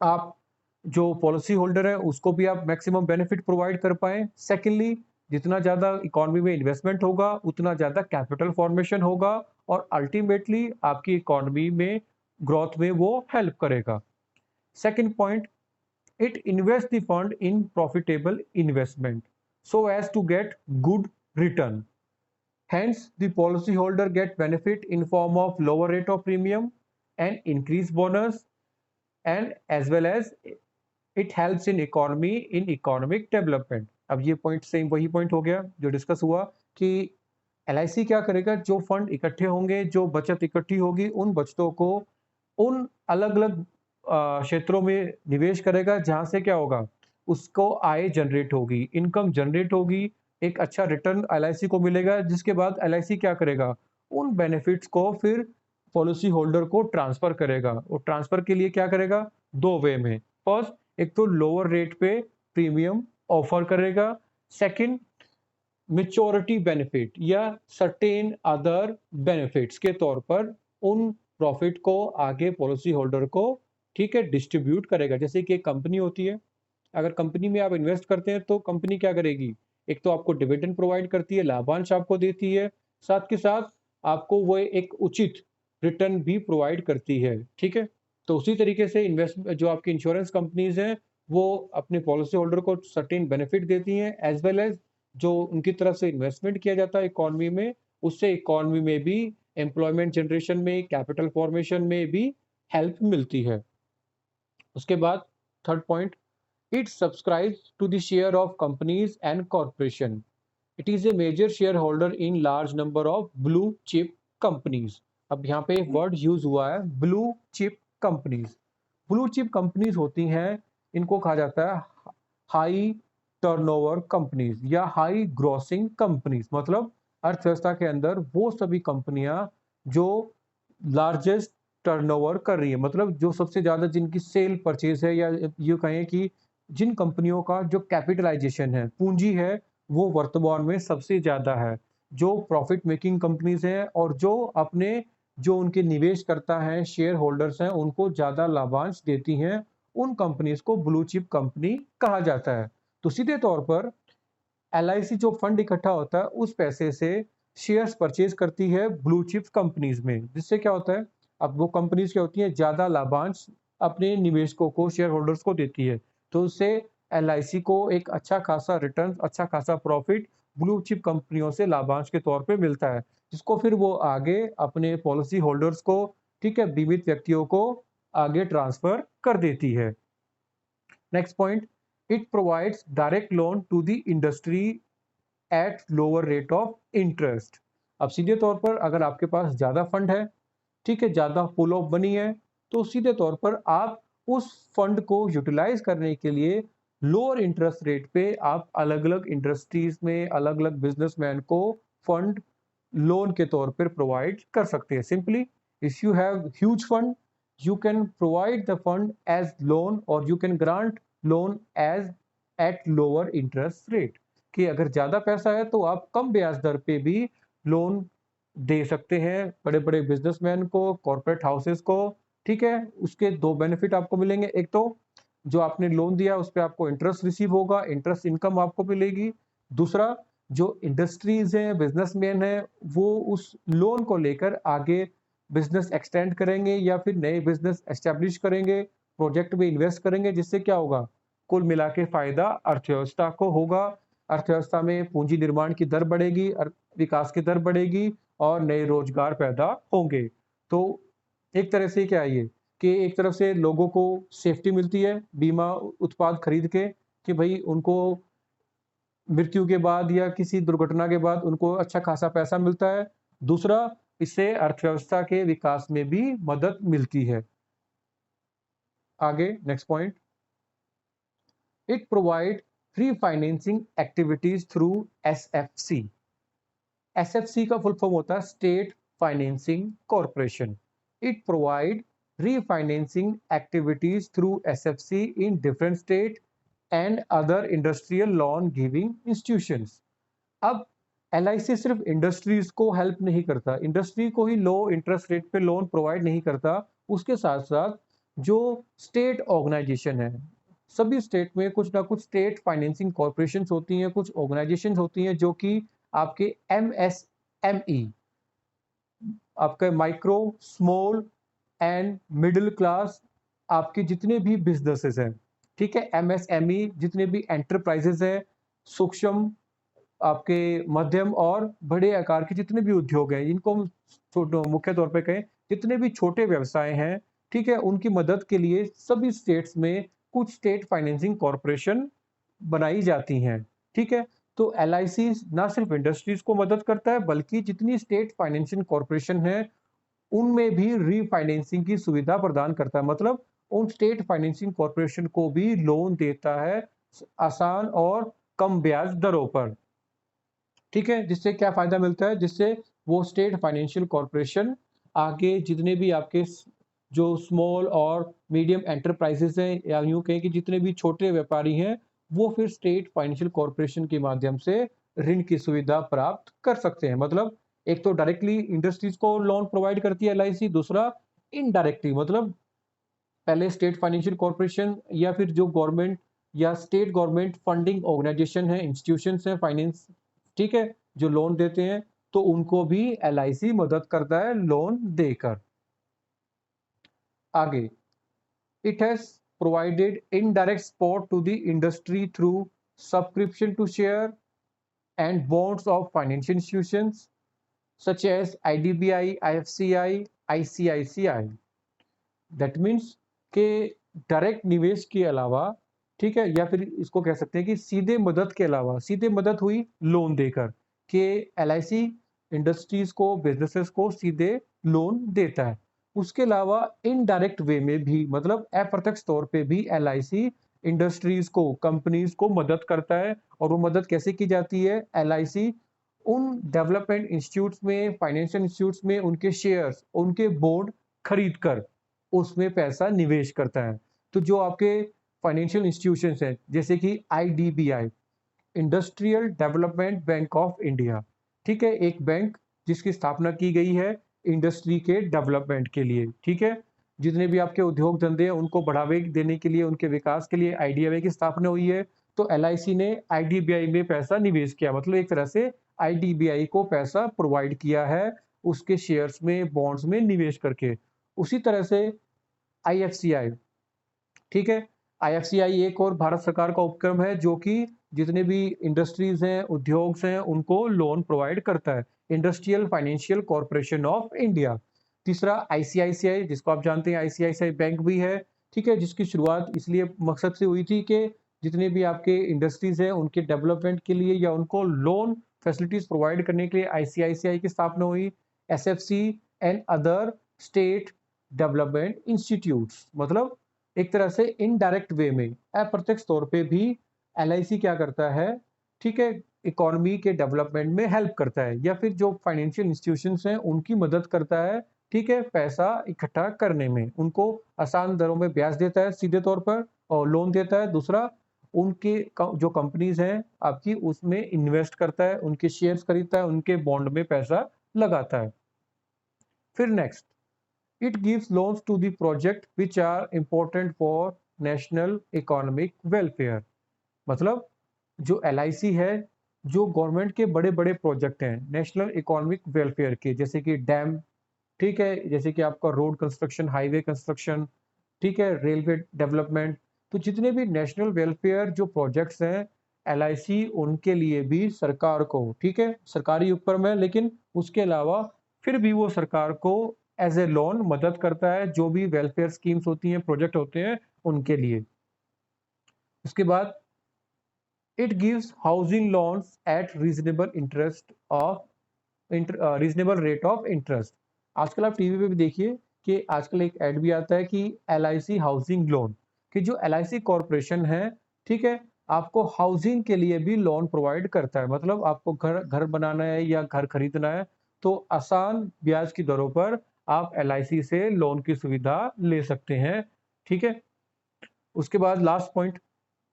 आप जो पॉलिसी होल्डर है उसको भी आप मैक्सिमम बेनिफिट प्रोवाइड कर पाए। सेकेंडली, जितना ज़्यादा इकोनॉमी में इन्वेस्टमेंट होगा उतना ज़्यादा कैपिटल फॉर्मेशन होगा और अल्टीमेटली आपकी इकोनॉमी में ग्रोथ में वो हेल्प करेगा। Second point, It invests the fund in profitable investment so as to get good return. Hence, the policyholder get benefit in form of lower rate of premium and increased bonus, and as well as it helps in economy in economic development. अब ये point same वही point हो गया जो discuss हुआ कि LIC क्या करेगा, जो फंड इकट्ठे होंगे, जो बचत इकट्ठी होगी, उन बचतों को उन अलग अलग क्षेत्रों में निवेश करेगा जहां से क्या होगा, उसको आय जनरेट होगी, इनकम जनरेट होगी, एक अच्छा रिटर्न एलआईसी को मिलेगा, जिसके बाद एलआईसी क्या करेगा, उन बेनिफिट्स को फिर पॉलिसी होल्डर को ट्रांसफर करेगा। और ट्रांसफर के लिए क्या करेगा, दो वे में। फर्स्ट, एक तो लोअर रेट पे प्रीमियम ऑफर करेगा, सेकंड मेच्योरिटी बेनिफिट या सर्टेन अदर बेनिफिट्स के तौर पर उन प्रॉफिट को आगे पॉलिसी होल्डर को, ठीक है, डिस्ट्रीब्यूट करेगा। जैसे कि एक कंपनी होती है, अगर कंपनी में आप इन्वेस्ट करते हैं तो कंपनी क्या करेगी, एक तो आपको डिविडेंड प्रोवाइड करती है, लाभांश आपको देती है, साथ के साथ आपको वो एक उचित रिटर्न भी प्रोवाइड करती है, ठीक है। तो उसी तरीके से इन्वेस्ट जो आपकी इंश्योरेंस कंपनीज हैं वो अपने पॉलिसी होल्डर को सर्टेन बेनिफिट देती हैं, एज वेल एज जो उनकी तरफ से इन्वेस्टमेंट किया जाता है इकोनॉमी में, उससे इकोनॉमी में भी एम्प्लॉयमेंट जनरेशन में, कैपिटल फॉर्मेशन में भी हेल्प मिलती है। उसके बाद third point, it subscribes to the share of companies and corporation. It is a major shareholder in large number of blue chip companies. अब यहाँ पे एक वर्ड यूज हुआ है, blue chip companies. Blue chip companies होती हैं, इनको कहा जाता है हाई टर्नओवर कंपनीज या हाई ग्रॉसिंग कंपनीज। मतलब अर्थव्यवस्था के अंदर वो सभी कंपनियां जो लार्जेस्ट टर्नओवर कर रही है, मतलब जो सबसे ज्यादा जिनकी सेल परचेज है, या ये कहें कि जिन कंपनियों का जो कैपिटलाइजेशन है, पूंजी है, वो वर्तमान में सबसे ज्यादा है, जो प्रॉफिट मेकिंग कंपनीज हैं और जो अपने जो उनके निवेश करता है शेयर होल्डर्स हैं उनको ज्यादा लाभांश देती हैं, उन कंपनीज को ब्लू चिप कंपनी कहा जाता है। तो सीधे तौर पर एलआईसी जो फंड इकट्ठा होता है उस पैसे से शेयर्स परचेज करती है ब्लू चिप कंपनीज में, जिससे क्या होता है, अब वो कंपनीज क्या होती है, ज्यादा लाभांश अपने निवेशकों को, शेयर होल्डर्स को देती है। तो उससे एलआईसी को एक अच्छा खासा रिटर्न, अच्छा खासा प्रॉफिट ब्लू चिप कंपनियों से लाभांश के तौर पे मिलता है, जिसको फिर वो आगे अपने पॉलिसी होल्डर्स को, ठीक है, बीमित व्यक्तियों को आगे ट्रांसफर कर देती है। Next point, it provides direct loan to the industry at lower rate of interest. अब सीधे तौर पर अगर आपके पास ज्यादा फंड है, ठीक है, ज्यादा पूल ऑफ मनी है, तो सीधे तौर पर आप उस फंड को यूटिलाइज करने के लिए लोअर इंटरेस्ट रेट पे आप अलग अलग इंडस्ट्रीज में, अलग अलग बिजनेसमैन को फंड लोन के तौर पर प्रोवाइड कर सकते हैं। Simply, if you have huge fund, you can provide the fund as loan or you can grant loan as at lower interest rate। कि अगर ज्यादा पैसा है तो आप कम ब्याज दर पे भी लोन दे सकते हैं बड़े बड़े बिजनेसमैन को, कॉर्पोरेट हाउसेस को, ठीक है। उसके दो बेनिफिट आपको मिलेंगे, एक तो जो आपने लोन दिया उस पर आपको इंटरेस्ट रिसीव होगा, इंटरेस्ट इनकम आपको मिलेगी। दूसरा, जो इंडस्ट्रीज हैं, बिजनेसमैन हैं, वो उस लोन को लेकर आगे बिजनेस एक्सटेंड करेंगे या फिर नए बिजनेस एस्टेब्लिश करेंगे, प्रोजेक्ट में इन्वेस्ट करेंगे, जिससे क्या होगा, कुल मिला के फायदा अर्थव्यवस्था को होगा। अर्थव्यवस्था में पूंजी निर्माण की दर बढ़ेगी, विकास की दर बढ़ेगी और नए रोजगार पैदा होंगे। तो एक तरह से क्या है ये, कि एक तरफ से लोगों को सेफ्टी मिलती है बीमा उत्पाद खरीद के, कि भाई उनको मृत्यु के बाद या किसी दुर्घटना के बाद उनको अच्छा खासा पैसा मिलता है। दूसरा, इससे अर्थव्यवस्था के विकास में भी मदद मिलती है। आगे next point, it provide free financing activities through SFC. SFC का फुल फॉर्म होता है state financing corporation. It provide refinancing activities through SFC in different state and other industrial loan giving institutions. अब एलआईसी सिर्फ industries को help नहीं करता, industry को ही लो interest rate पे लोन प्रोवाइड नहीं करता, उसके साथ साथ जो स्टेट ऑर्गेनाइजेशन है, सभी स्टेट में कुछ ना कुछ स्टेट फाइनेंसिंग कॉर्पोरेशंस होती हैं, कुछ ऑर्गेनाइजेशंस होती हैं जो कि आपके एमएसएमई, आपके micro, small and middle class, आपके जितने भी बिजनेसेस हैं ठीक है, एमएसएमई जितने भी एंटरप्राइजेज हैं, सूक्ष्म, आपके मध्यम और बड़े आकार के जितने भी उद्योग हैं, इनको हम मुख्य तौर पे कहें, जितने भी छोटे व्यवसाय हैं, ठीक है, उनकी मदद के लिए सभी स्टेट्स में कुछ स्टेट फाइनेंसिंग कॉर्पोरेशन बनाई जाती हैं, ठीक है। तो एलआईसी ना सिर्फ इंडस्ट्रीज को मदद करता है, बल्कि जितनी स्टेट फाइनेंशियल कॉर्पोरेशन है उनमें भी रीफाइनेंसिंग की सुविधा प्रदान करता है। मतलब उन स्टेट फाइनेंसिंग कॉर्पोरेशन को भी लोन देता है आसान और कम ब्याज दरों पर, ठीक है। जिससे क्या फायदा मिलता है, जिससे वो स्टेट फाइनेंशियल कॉर्पोरेशन आगे जितने भी आपके जो स्मॉल और मीडियम एंटरप्राइजेस हैं, या यूं कहें कि जितने भी छोटे व्यापारी हैं, वो फिर स्टेट फाइनेंशियल कॉर्पोरेशन के माध्यम से ऋण की सुविधा प्राप्त कर सकते हैं। मतलब एक तो डायरेक्टली इंडस्ट्रीज को लोन प्रोवाइड करती है एलआईसी, दूसरा इनडायरेक्टली, मतलब पहले स्टेट फाइनेंशियल कॉर्पोरेशन या फिर जो गवर्नमेंट या स्टेट गवर्नमेंट फंडिंग ऑर्गेनाइजेशन है, इंस्टीट्यूशंस हैं फाइनेंस, ठीक है, जो लोन देते हैं, तो उनको भी एलआईसी मदद करता है लोन देकर। आगे, it has provided indirect support to the industry through subscription to share and bonds of financial institutions such as IDBI, IFCI, ICICI. That means के डायरेक्ट निवेश के अलावा, ठीक है, या फिर इसको कह सकते हैं कि सीधे मदद के अलावा, सीधे मदद हुई लोन देकर, कि एलआईसी इंडस्ट्रीज को, बिजनेसेस को सीधे लोन देता है। उसके अलावा इनडायरेक्ट वे में भी, मतलब अप्रत्यक्ष तौर पे भी एलआईसी इंडस्ट्रीज को, कंपनीज को मदद करता है। और वो मदद कैसे की जाती है, एलआईसी उन डेवलपमेंट इंस्टीट्यूट्स में, फाइनेंशियल इंस्टीट्यूट्स में उनके शेयर्स, उनके बॉन्ड खरीद कर उसमें पैसा निवेश करता है। तो जो आपके फाइनेंशियल इंस्टीट्यूशंस हैं, जैसे कि IDBI, industrial development bank of India, ठीक है, एक बैंक जिसकी स्थापना की गई है इंडस्ट्री के डेवलपमेंट के लिए, ठीक है। जितने भी आपके उद्योग धंधे हैं उनको बढ़ावे देने के लिए, उनके विकास के लिए आईडीबीआई की स्थापना हुई है। तो एलआईसी ने आईडीबीआई में पैसा निवेश किया, मतलब एक तरह से आईडीबीआई को पैसा प्रोवाइड किया है उसके शेयर्स में, बॉन्ड्स में निवेश करके। उसी तरह से आईएफसीआई, ठीक है, आईएफसीआई एक और भारत सरकार का उपक्रम है जो कि जितने भी इंडस्ट्रीज हैं, उद्योग हैं, उनको लोन प्रोवाइड करता है, industrial financial corporation of India. तीसरा आईसीआईसीआई, जिसको आप जानते हैं आईसीआईसीआई बैंक भी है, ठीक है, जिसकी शुरुआत इसलिए मकसद से हुई थी कि जितने भी आपके इंडस्ट्रीज हैं उनके डेवलपमेंट के लिए या उनको लोन फैसिलिटीज प्रोवाइड करने के लिए आईसीआईसीआई की स्थापना हुई। SFC and other state development institutes, मतलब एक तरह से इनडायरेक्ट वे में, अप्रत्यक्ष तौर पे भी एलआईसी क्या करता है, ठीक है, इकोनॉमी के डेवलपमेंट में हेल्प करता है, या फिर जो फाइनेंशियल इंस्टीट्यूशंस हैं उनकी मदद करता है, ठीक है, पैसा इकट्ठा करने में, उनको आसान दरों में ब्याज देता है सीधे तौर पर और लोन देता है। दूसरा, उनके जो कंपनीज हैं आपकी, उसमें इन्वेस्ट करता है, उनके शेयर्स खरीदता है, उनके बॉन्ड में पैसा लगाता है। फिर next, it gives loans to the project which are important for national economic welfare। मतलब जो एलआईसी है, जो गवर्नमेंट के बड़े बड़े प्रोजेक्ट हैं नेशनल इकोनॉमिक वेलफेयर के, जैसे कि डैम, ठीक है, जैसे कि आपका रोड कंस्ट्रक्शन, हाईवे कंस्ट्रक्शन, ठीक है, रेलवे डेवलपमेंट, तो जितने भी नेशनल वेलफेयर जो प्रोजेक्ट्स हैं, एलआईसी उनके लिए भी सरकार को, ठीक है, सरकारी उपक्रम है, लेकिन उसके अलावा फिर भी वो सरकार को एज ए लोन मदद करता है, जो भी वेलफेयर स्कीम्स होती हैं, प्रोजेक्ट होते हैं, उनके लिए। उसके बाद it gives housing loans eight reasonable interest of reasonable rate of interest. आजकल आप टीवी पे भी देखिए कि आजकल एक ऐड भी आता है कि एलआईसी हाउसिंग लोन, कि जो एलआईसी कॉर्पोरेशन है, ठीक है, आपको हाउसिंग के लिए भी लोन प्रोवाइड करता है। मतलब आपको घर घर बनाना है या घर खरीदना है, तो आसान ब्याज की दरों पर आप एलआईसी से लोन की सुविधा ले सकते हैं, ठीक है। उसके बाद last point,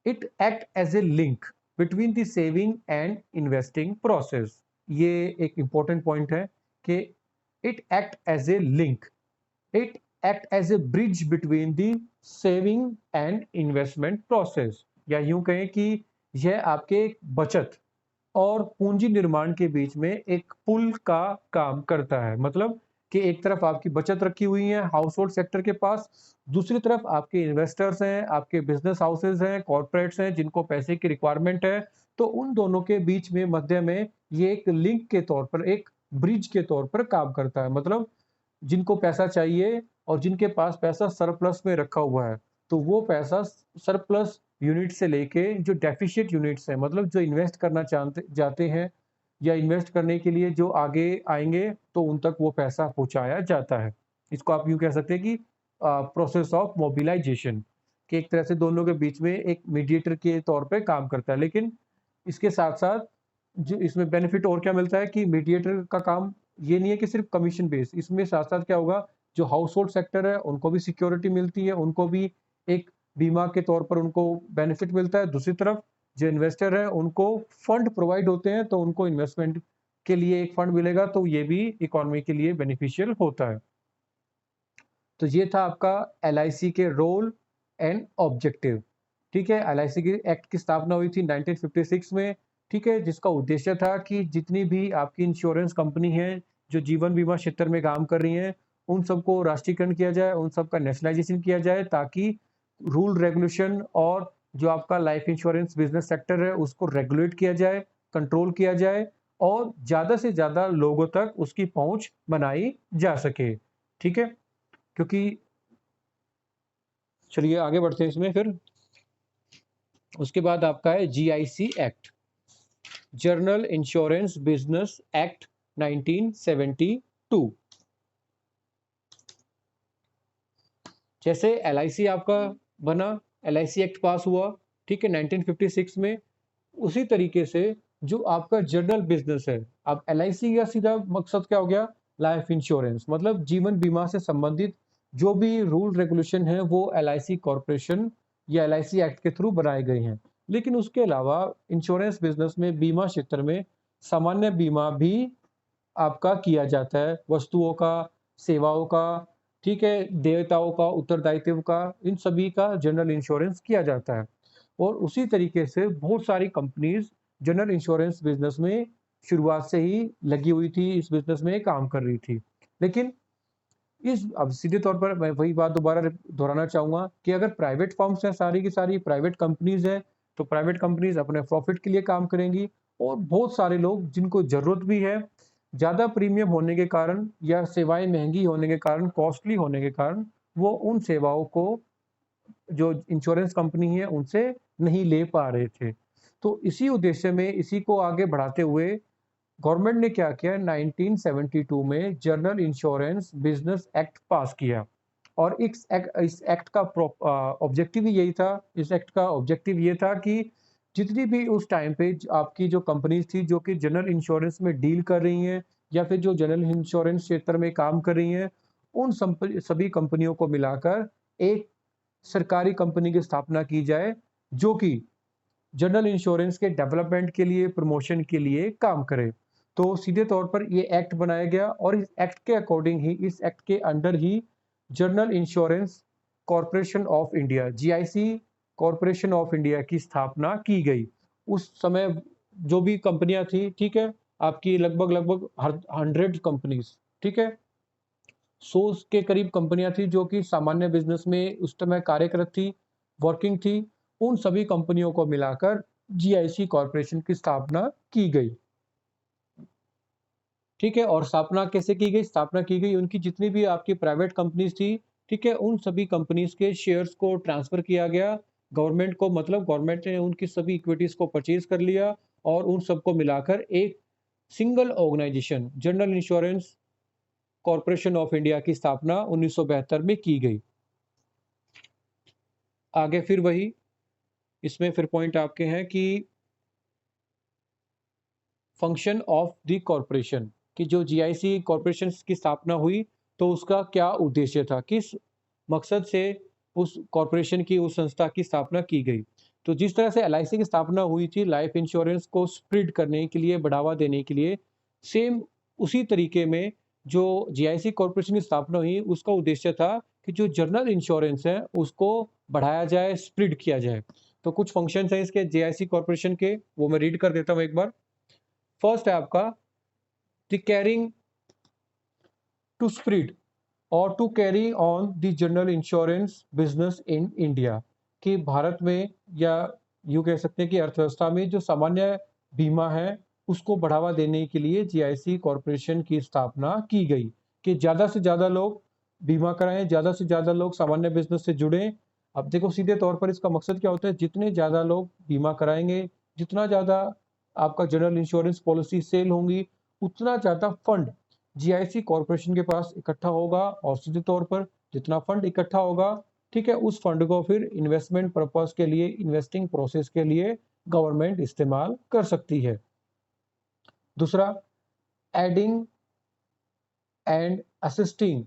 it act as a link between the saving and investing process. ये एक इंपॉर्टेंट पॉइंट है कि it act as a link, it act as a bridge between the saving and investment process, या यूं कहें कि यह आपके बचत और पूंजी निर्माण के बीच में एक पुल का काम करता है। मतलब कि एक तरफ आपकी बचत रखी हुई है हाउस होल्ड सेक्टर के पास, दूसरी तरफ आपके इन्वेस्टर्स हैं, आपके बिजनेस हाउसेज हैं, कॉर्पोरेट्स हैं जिनको पैसे की रिक्वायरमेंट है। तो उन दोनों के बीच में मध्य में ये एक लिंक के तौर पर, एक ब्रिज के तौर पर काम करता है। मतलब जिनको पैसा चाहिए और जिनके पास पैसा सरप्लस में रखा हुआ है, तो वो पैसा सरप्लस यूनिट से लेके जो डेफिशिएंट यूनिट्स हैं, मतलब जो इन्वेस्ट करना चाहते जाते हैं या इन्वेस्ट करने के लिए जो आगे आएँगे, तो उन तक वो पैसा पहुँचाया जाता है। इसको आप यूँ कह सकते हैं कि प्रोसेस ऑफ मोबिलाइजेशन, कि एक तरह से दोनों के बीच में एक मीडिएटर के तौर पे काम करता है। लेकिन इसके साथ-साथ जो इसमें बेनिफिट और क्या मिलता है कि मीडिएटर का काम ये नहीं है कि सिर्फ़ कमीशन बेस, इसमें साथ-साथ क्या होगा, जो हाउस होल्ड सेक्टर है उनको भी सिक्योरिटी मिलती है, उनको भी एक बीमा के तौर पर उनको बेनिफिट मिलता है। दूसरी तरफ जो इन्वेस्टर है उनको फंड प्रोवाइड होते हैं, तो उनको इन्वेस्टमेंट के लिए एक फंड मिलेगा, तो ये भी इकोनॉमी के लिए बेनिफिशियल होता है। तो ये था आपका एलआईसी के रोल एंड ऑब्जेक्टिव। ठीक है, एलआईसी की एक्ट की स्थापना हुई थी 1956 में। ठीक है, जिसका उद्देश्य था कि जितनी भी आपकी इंश्योरेंस कंपनी है जो जीवन बीमा क्षेत्र में काम कर रही हैं, उन सबको राष्ट्रीयकरण किया जाए, उन सबका नेशनलाइजेशन किया जाए, ताकि रूल रेगुलेशन और जो आपका लाइफ इंश्योरेंस बिजनेस सेक्टर है उसको रेगुलेट किया जाए, कंट्रोल किया जाए और ज़्यादा से ज़्यादा लोगों तक उसकी पहुंच बनाई जा सके। ठीक है, क्योंकि चलिए आगे बढ़ते हैं इसमें फिर। उसके बाद आपका है GIC act, journal insurance business act 1972। जैसे एलआईसी आपका बना, एलआईसी एक्ट पास हुआ, ठीक है 1956 में, उसी तरीके से जो आपका जनरल बिजनेस है, अब एलआईसी का सीधा मकसद क्या हो गया, लाइफ इंश्योरेंस, मतलब जीवन बीमा से संबंधित जो भी रूल रेगुलेशन है वो एलआईसी कॉरपोरेशन या एलआईसी एक्ट के थ्रू बनाए गए हैं। लेकिन उसके अलावा इंश्योरेंस बिजनेस में, बीमा क्षेत्र में सामान्य बीमा भी आपका किया जाता है, वस्तुओं का, सेवाओं का, ठीक है, देयताओं का, उत्तरदायित्व का, इन सभी का जनरल इंश्योरेंस किया जाता है। और उसी तरीके से बहुत सारी कंपनीज जनरल इंश्योरेंस बिजनेस में शुरुआत से ही लगी हुई थी, इस बिजनेस में काम कर रही थी। लेकिन इस अब सीधे तौर पर मैं वही बात दोबारा दोहराना चाहूंगा कि अगर प्राइवेट फर्म्स हैं, सारी की सारी प्राइवेट कंपनीज हैं, तो प्राइवेट कंपनीज अपने प्रॉफिट के लिए काम करेंगी। और बहुत सारे लोग जिनको जरूरत भी है, ज्यादा प्रीमियम होने के कारण या सेवाएं महंगी होने के कारण, कॉस्टली होने के कारण, वो उन सेवाओं को जो इंश्योरेंस कंपनी है उनसे नहीं ले पा रहे थे। तो इसी उद्देश्य में, इसी को आगे बढ़ाते हुए गवर्नमेंट ने क्या किया, 1972 में जनरल इंश्योरेंस बिजनेस एक्ट पास किया। और इस एक्ट का ऑब्जेक्टिव ही यही था, इस एक्ट का ऑब्जेक्टिव ये था कि जितनी भी उस टाइम पे आपकी जो कंपनीज थी जो कि जनरल इंश्योरेंस में डील कर रही हैं या फिर जो जनरल इंश्योरेंस क्षेत्र में काम कर रही हैं, उन सभी कंपनियों को मिलाकर एक सरकारी कंपनी की स्थापना की जाए, जो कि जनरल इंश्योरेंस के डेवलपमेंट के लिए, प्रमोशन के लिए काम करे। तो सीधे तौर पर ये एक्ट बनाया गया और इस एक्ट के अकॉर्डिंग ही, इस एक्ट के under he general insurance corporation of India, GIC corporation of India की स्थापना की गई। उस समय जो भी कंपनियां थी, ठीक है, आपकी लगभग लगभग 100 कंपनीज, ठीक है, 100 के करीब कंपनियां थी जो कि सामान्य बिजनेस में उस समय कार्यरत थी, वर्किंग थी। उन सभी कंपनियों को मिलाकर जीआईसी कॉरपोरेशन की स्थापना की गई। ठीक है, और स्थापना कैसे की गई, स्थापना की गई, उनकी जितनी भी आपकी प्राइवेट कंपनीज थी, ठीक है, उन सभी कंपनीज के शेयर्स को ट्रांसफर किया गया गवर्नमेंट को, मतलब गवर्नमेंट ने उनकी सभी इक्विटीज को परचेज कर लिया और उन सबको मिलाकर एक single organisation general insurance corporation of India की स्थापना 1972 में की गई। आगे फिर वही, इसमें फिर पॉइंट आपके हैं कि फंक्शन ऑफ द कॉरपोरेशन, कि जो जीआईसी कॉरपोरेशन की स्थापना हुई तो उसका क्या उद्देश्य था, किस मकसद से उस कॉरपोरेशन की, उस संस्था की स्थापना की गई। तो जिस तरह से एलआईसी की स्थापना हुई थी लाइफ इंश्योरेंस को स्प्रेड करने के लिए, बढ़ावा देने के लिए, सेम उसी तरीके में जो जीआईसी कॉरपोरेशन की स्थापना हुई उसका उद्देश्य था कि जो जनरल इंश्योरेंस है उसको बढ़ाया जाए, स्प्रेड किया जाए। तो कुछ फंक्शंस हैं इसके जीआईसी कॉरपोरेशन के, वो मैं रीड कर देता हूँ एक बार। फर्स्ट है आपका द कैरिंग टू स्प्रेड और to carry on the general insurance business in India, कि भारत में या यूँ कह सकते हैं कि अर्थव्यवस्था में जो सामान्य बीमा है, उसको बढ़ावा देने के लिए जीआईसी कॉर्पोरेशन की स्थापना की गई, कि ज़्यादा से ज़्यादा लोग बीमा कराएँ, ज़्यादा से ज़्यादा लोग सामान्य बिज़नेस से जुड़ें। अब देखो सीधे तौर पर इसका मकसद क्या होता है, जितने ज़्यादा लोग बीमा कराएँगे, जितना ज़्यादा आपका जनरल इंश्योरेंस पॉलिसी सेल होंगी, उतना ज़्यादा फंड जीआईसी कॉर्पोरेशन के पास इकट्ठा होगा और सीधे तौर पर जितना फंड इकट्ठा होगा, ठीक है, उस फंड को फिर इन्वेस्टमेंट पर्पस के लिए, इन्वेस्टिंग प्रोसेस के लिए गवर्नमेंट इस्तेमाल कर सकती है। दूसरा, adding and assisting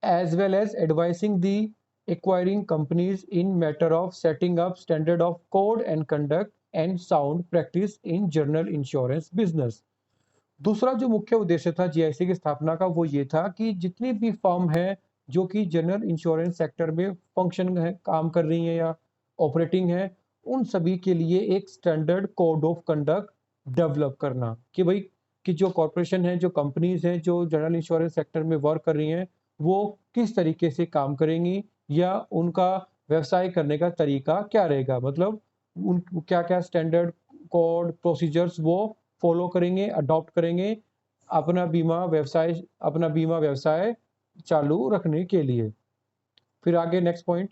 as well as advising the acquiring companies in matter of setting up standard of code and conduct and sound practice in general insurance business। दूसरा जो मुख्य उद्देश्य था जीआईसी की स्थापना का, वो ये था कि जितनी भी फर्म है जो कि जनरल इंश्योरेंस सेक्टर में फंक्शन है, काम कर रही हैं या ऑपरेटिंग है, उन सभी के लिए एक standard code of conduct develop करना, कि भाई कि जो कॉरपोरेशन है, जो कंपनीज हैं, जो जनरल इंश्योरेंस सेक्टर में वर्क कर रही हैं, वो किस तरीके से काम करेंगी या उनका व्यवसाय करने का तरीका क्या रहेगा, मतलब उन क्या क्या स्टैंडर्ड कोड प्रोसीजर्स वो फॉलो करेंगे, अडॉप्ट करेंगे अपना बीमा व्यवसाय चालू रखने के लिए। फिर आगे next point,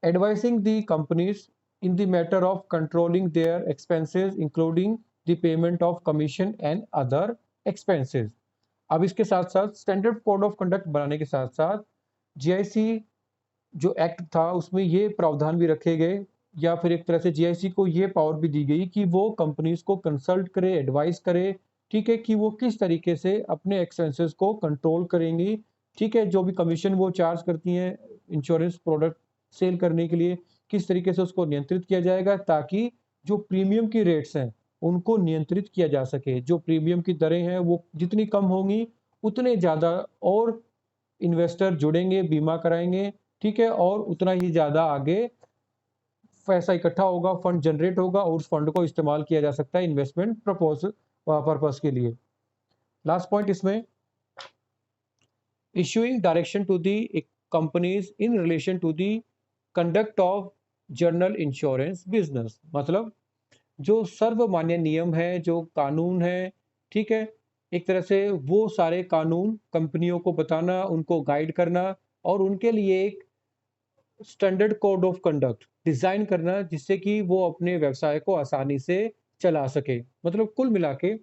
advising the companies in the matter of controlling their expenses including the payment of commission and other expenses. अब इसके साथ साथ स्टैंडर्ड कोड ऑफ कंडक्ट बनाने के साथ साथ जीआईसी जो एक्ट था उसमें ये प्रावधान भी रखे गए, या फिर एक तरह से जीआईसी को ये पावर भी दी गई कि वो कंपनीज को कंसल्ट करे, एडवाइस करे, ठीक है, कि वो किस तरीके से अपने एक्सपेंसेस को कंट्रोल करेंगी, ठीक है, जो भी कमीशन वो चार्ज करती हैं इंश्योरेंस प्रोडक्ट सेल करने के लिए, किस तरीके से उसको नियंत्रित किया जाएगा, ताकि जो प्रीमियम की रेट्स हैं उनको नियंत्रित किया जा सके। जो प्रीमियम की दरें हैं वो जितनी कम होंगी, उतने ज़्यादा और इन्वेस्टर जुड़ेंगे, बीमा कराएंगे, ठीक है, और उतना ही ज़्यादा आगे पैसा इकट्ठा होगा, फंड जनरेट होगा और उस फंड को इस्तेमाल किया जा सकता है इन्वेस्टमेंट पर्पस के लिए। लास्ट पॉइंट इसमें, issuing direction to the companies in relation to the conduct of general insurance business, मतलब जो सर्वमान्य नियम है, जो कानून है, ठीक है, एक तरह से वो सारे कानून कंपनियों को बताना, उनको गाइड करना और उनके लिए एक standard code of conduct design करना, जिससे कि वो अपने व्यवसाय को आसानी से चला सके। मतलब कुल मिला के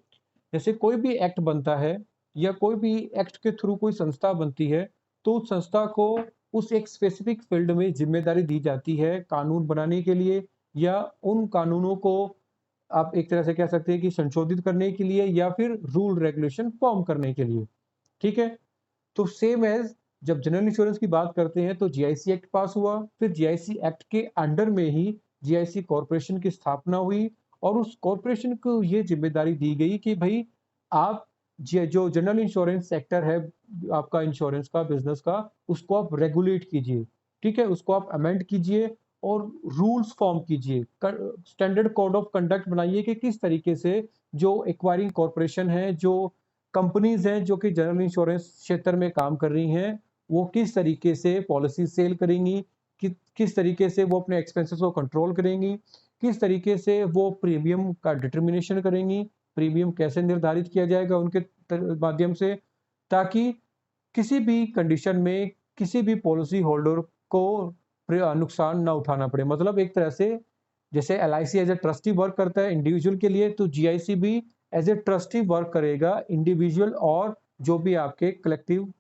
जैसे कोई भी एक्ट बनता है या कोई भी एक्ट के थ्रू कोई संस्था बनती है, तो उस संस्था को उस एक स्पेसिफिक फील्ड में जिम्मेदारी दी जाती है कानून बनाने के लिए, या उन कानूनों को आप एक तरह से कह सकते हैं कि संशोधित करने के लिए, या फिर रूल रेगुलेशन फॉर्म करने के लिए, ठीक है। तो सेम एज जब जनरल इंश्योरेंस की बात करते हैं तो जीआईसी एक्ट पास हुआ, फिर जीआईसी एक्ट के अंडर में ही जीआईसी कॉरपोरेशन की स्थापना हुई और उस कॉरपोरेशन को ये जिम्मेदारी दी गई कि भाई आप जो जनरल इंश्योरेंस सेक्टर है आपका इंश्योरेंस का बिजनेस का, उसको आप रेगुलेट कीजिए, ठीक है, उसको आप अमेंड कीजिए और रूल्स फॉर्म कीजिए, स्टैंडर्ड कोड ऑफ कंडक्ट बनाइए कि किस तरीके से जो एक्वायरिंग कॉरपोरेशन है, जो कंपनीज हैं जो कि जनरल इंश्योरेंस क्षेत्र में काम कर रही हैं, वो किस तरीके से पॉलिसी सेल करेंगी, किस तरीके से वो अपने एक्सपेंसेस को कंट्रोल करेंगी, किस तरीके से वो प्रीमियम का डिटर्मिनेशन करेंगी, प्रीमियम कैसे निर्धारित किया जाएगा उनके माध्यम से, ताकि किसी भी कंडीशन में किसी भी पॉलिसी होल्डर को नुकसान ना उठाना पड़े। मतलब एक तरह से जैसे LIC as a trustee work करता है इंडिविजुअल के लिए, तो जीआईसी भी एज ए ट्रस्टी वर्क करेगा इंडिविजुअल और जो भी आपके कलेक्टिव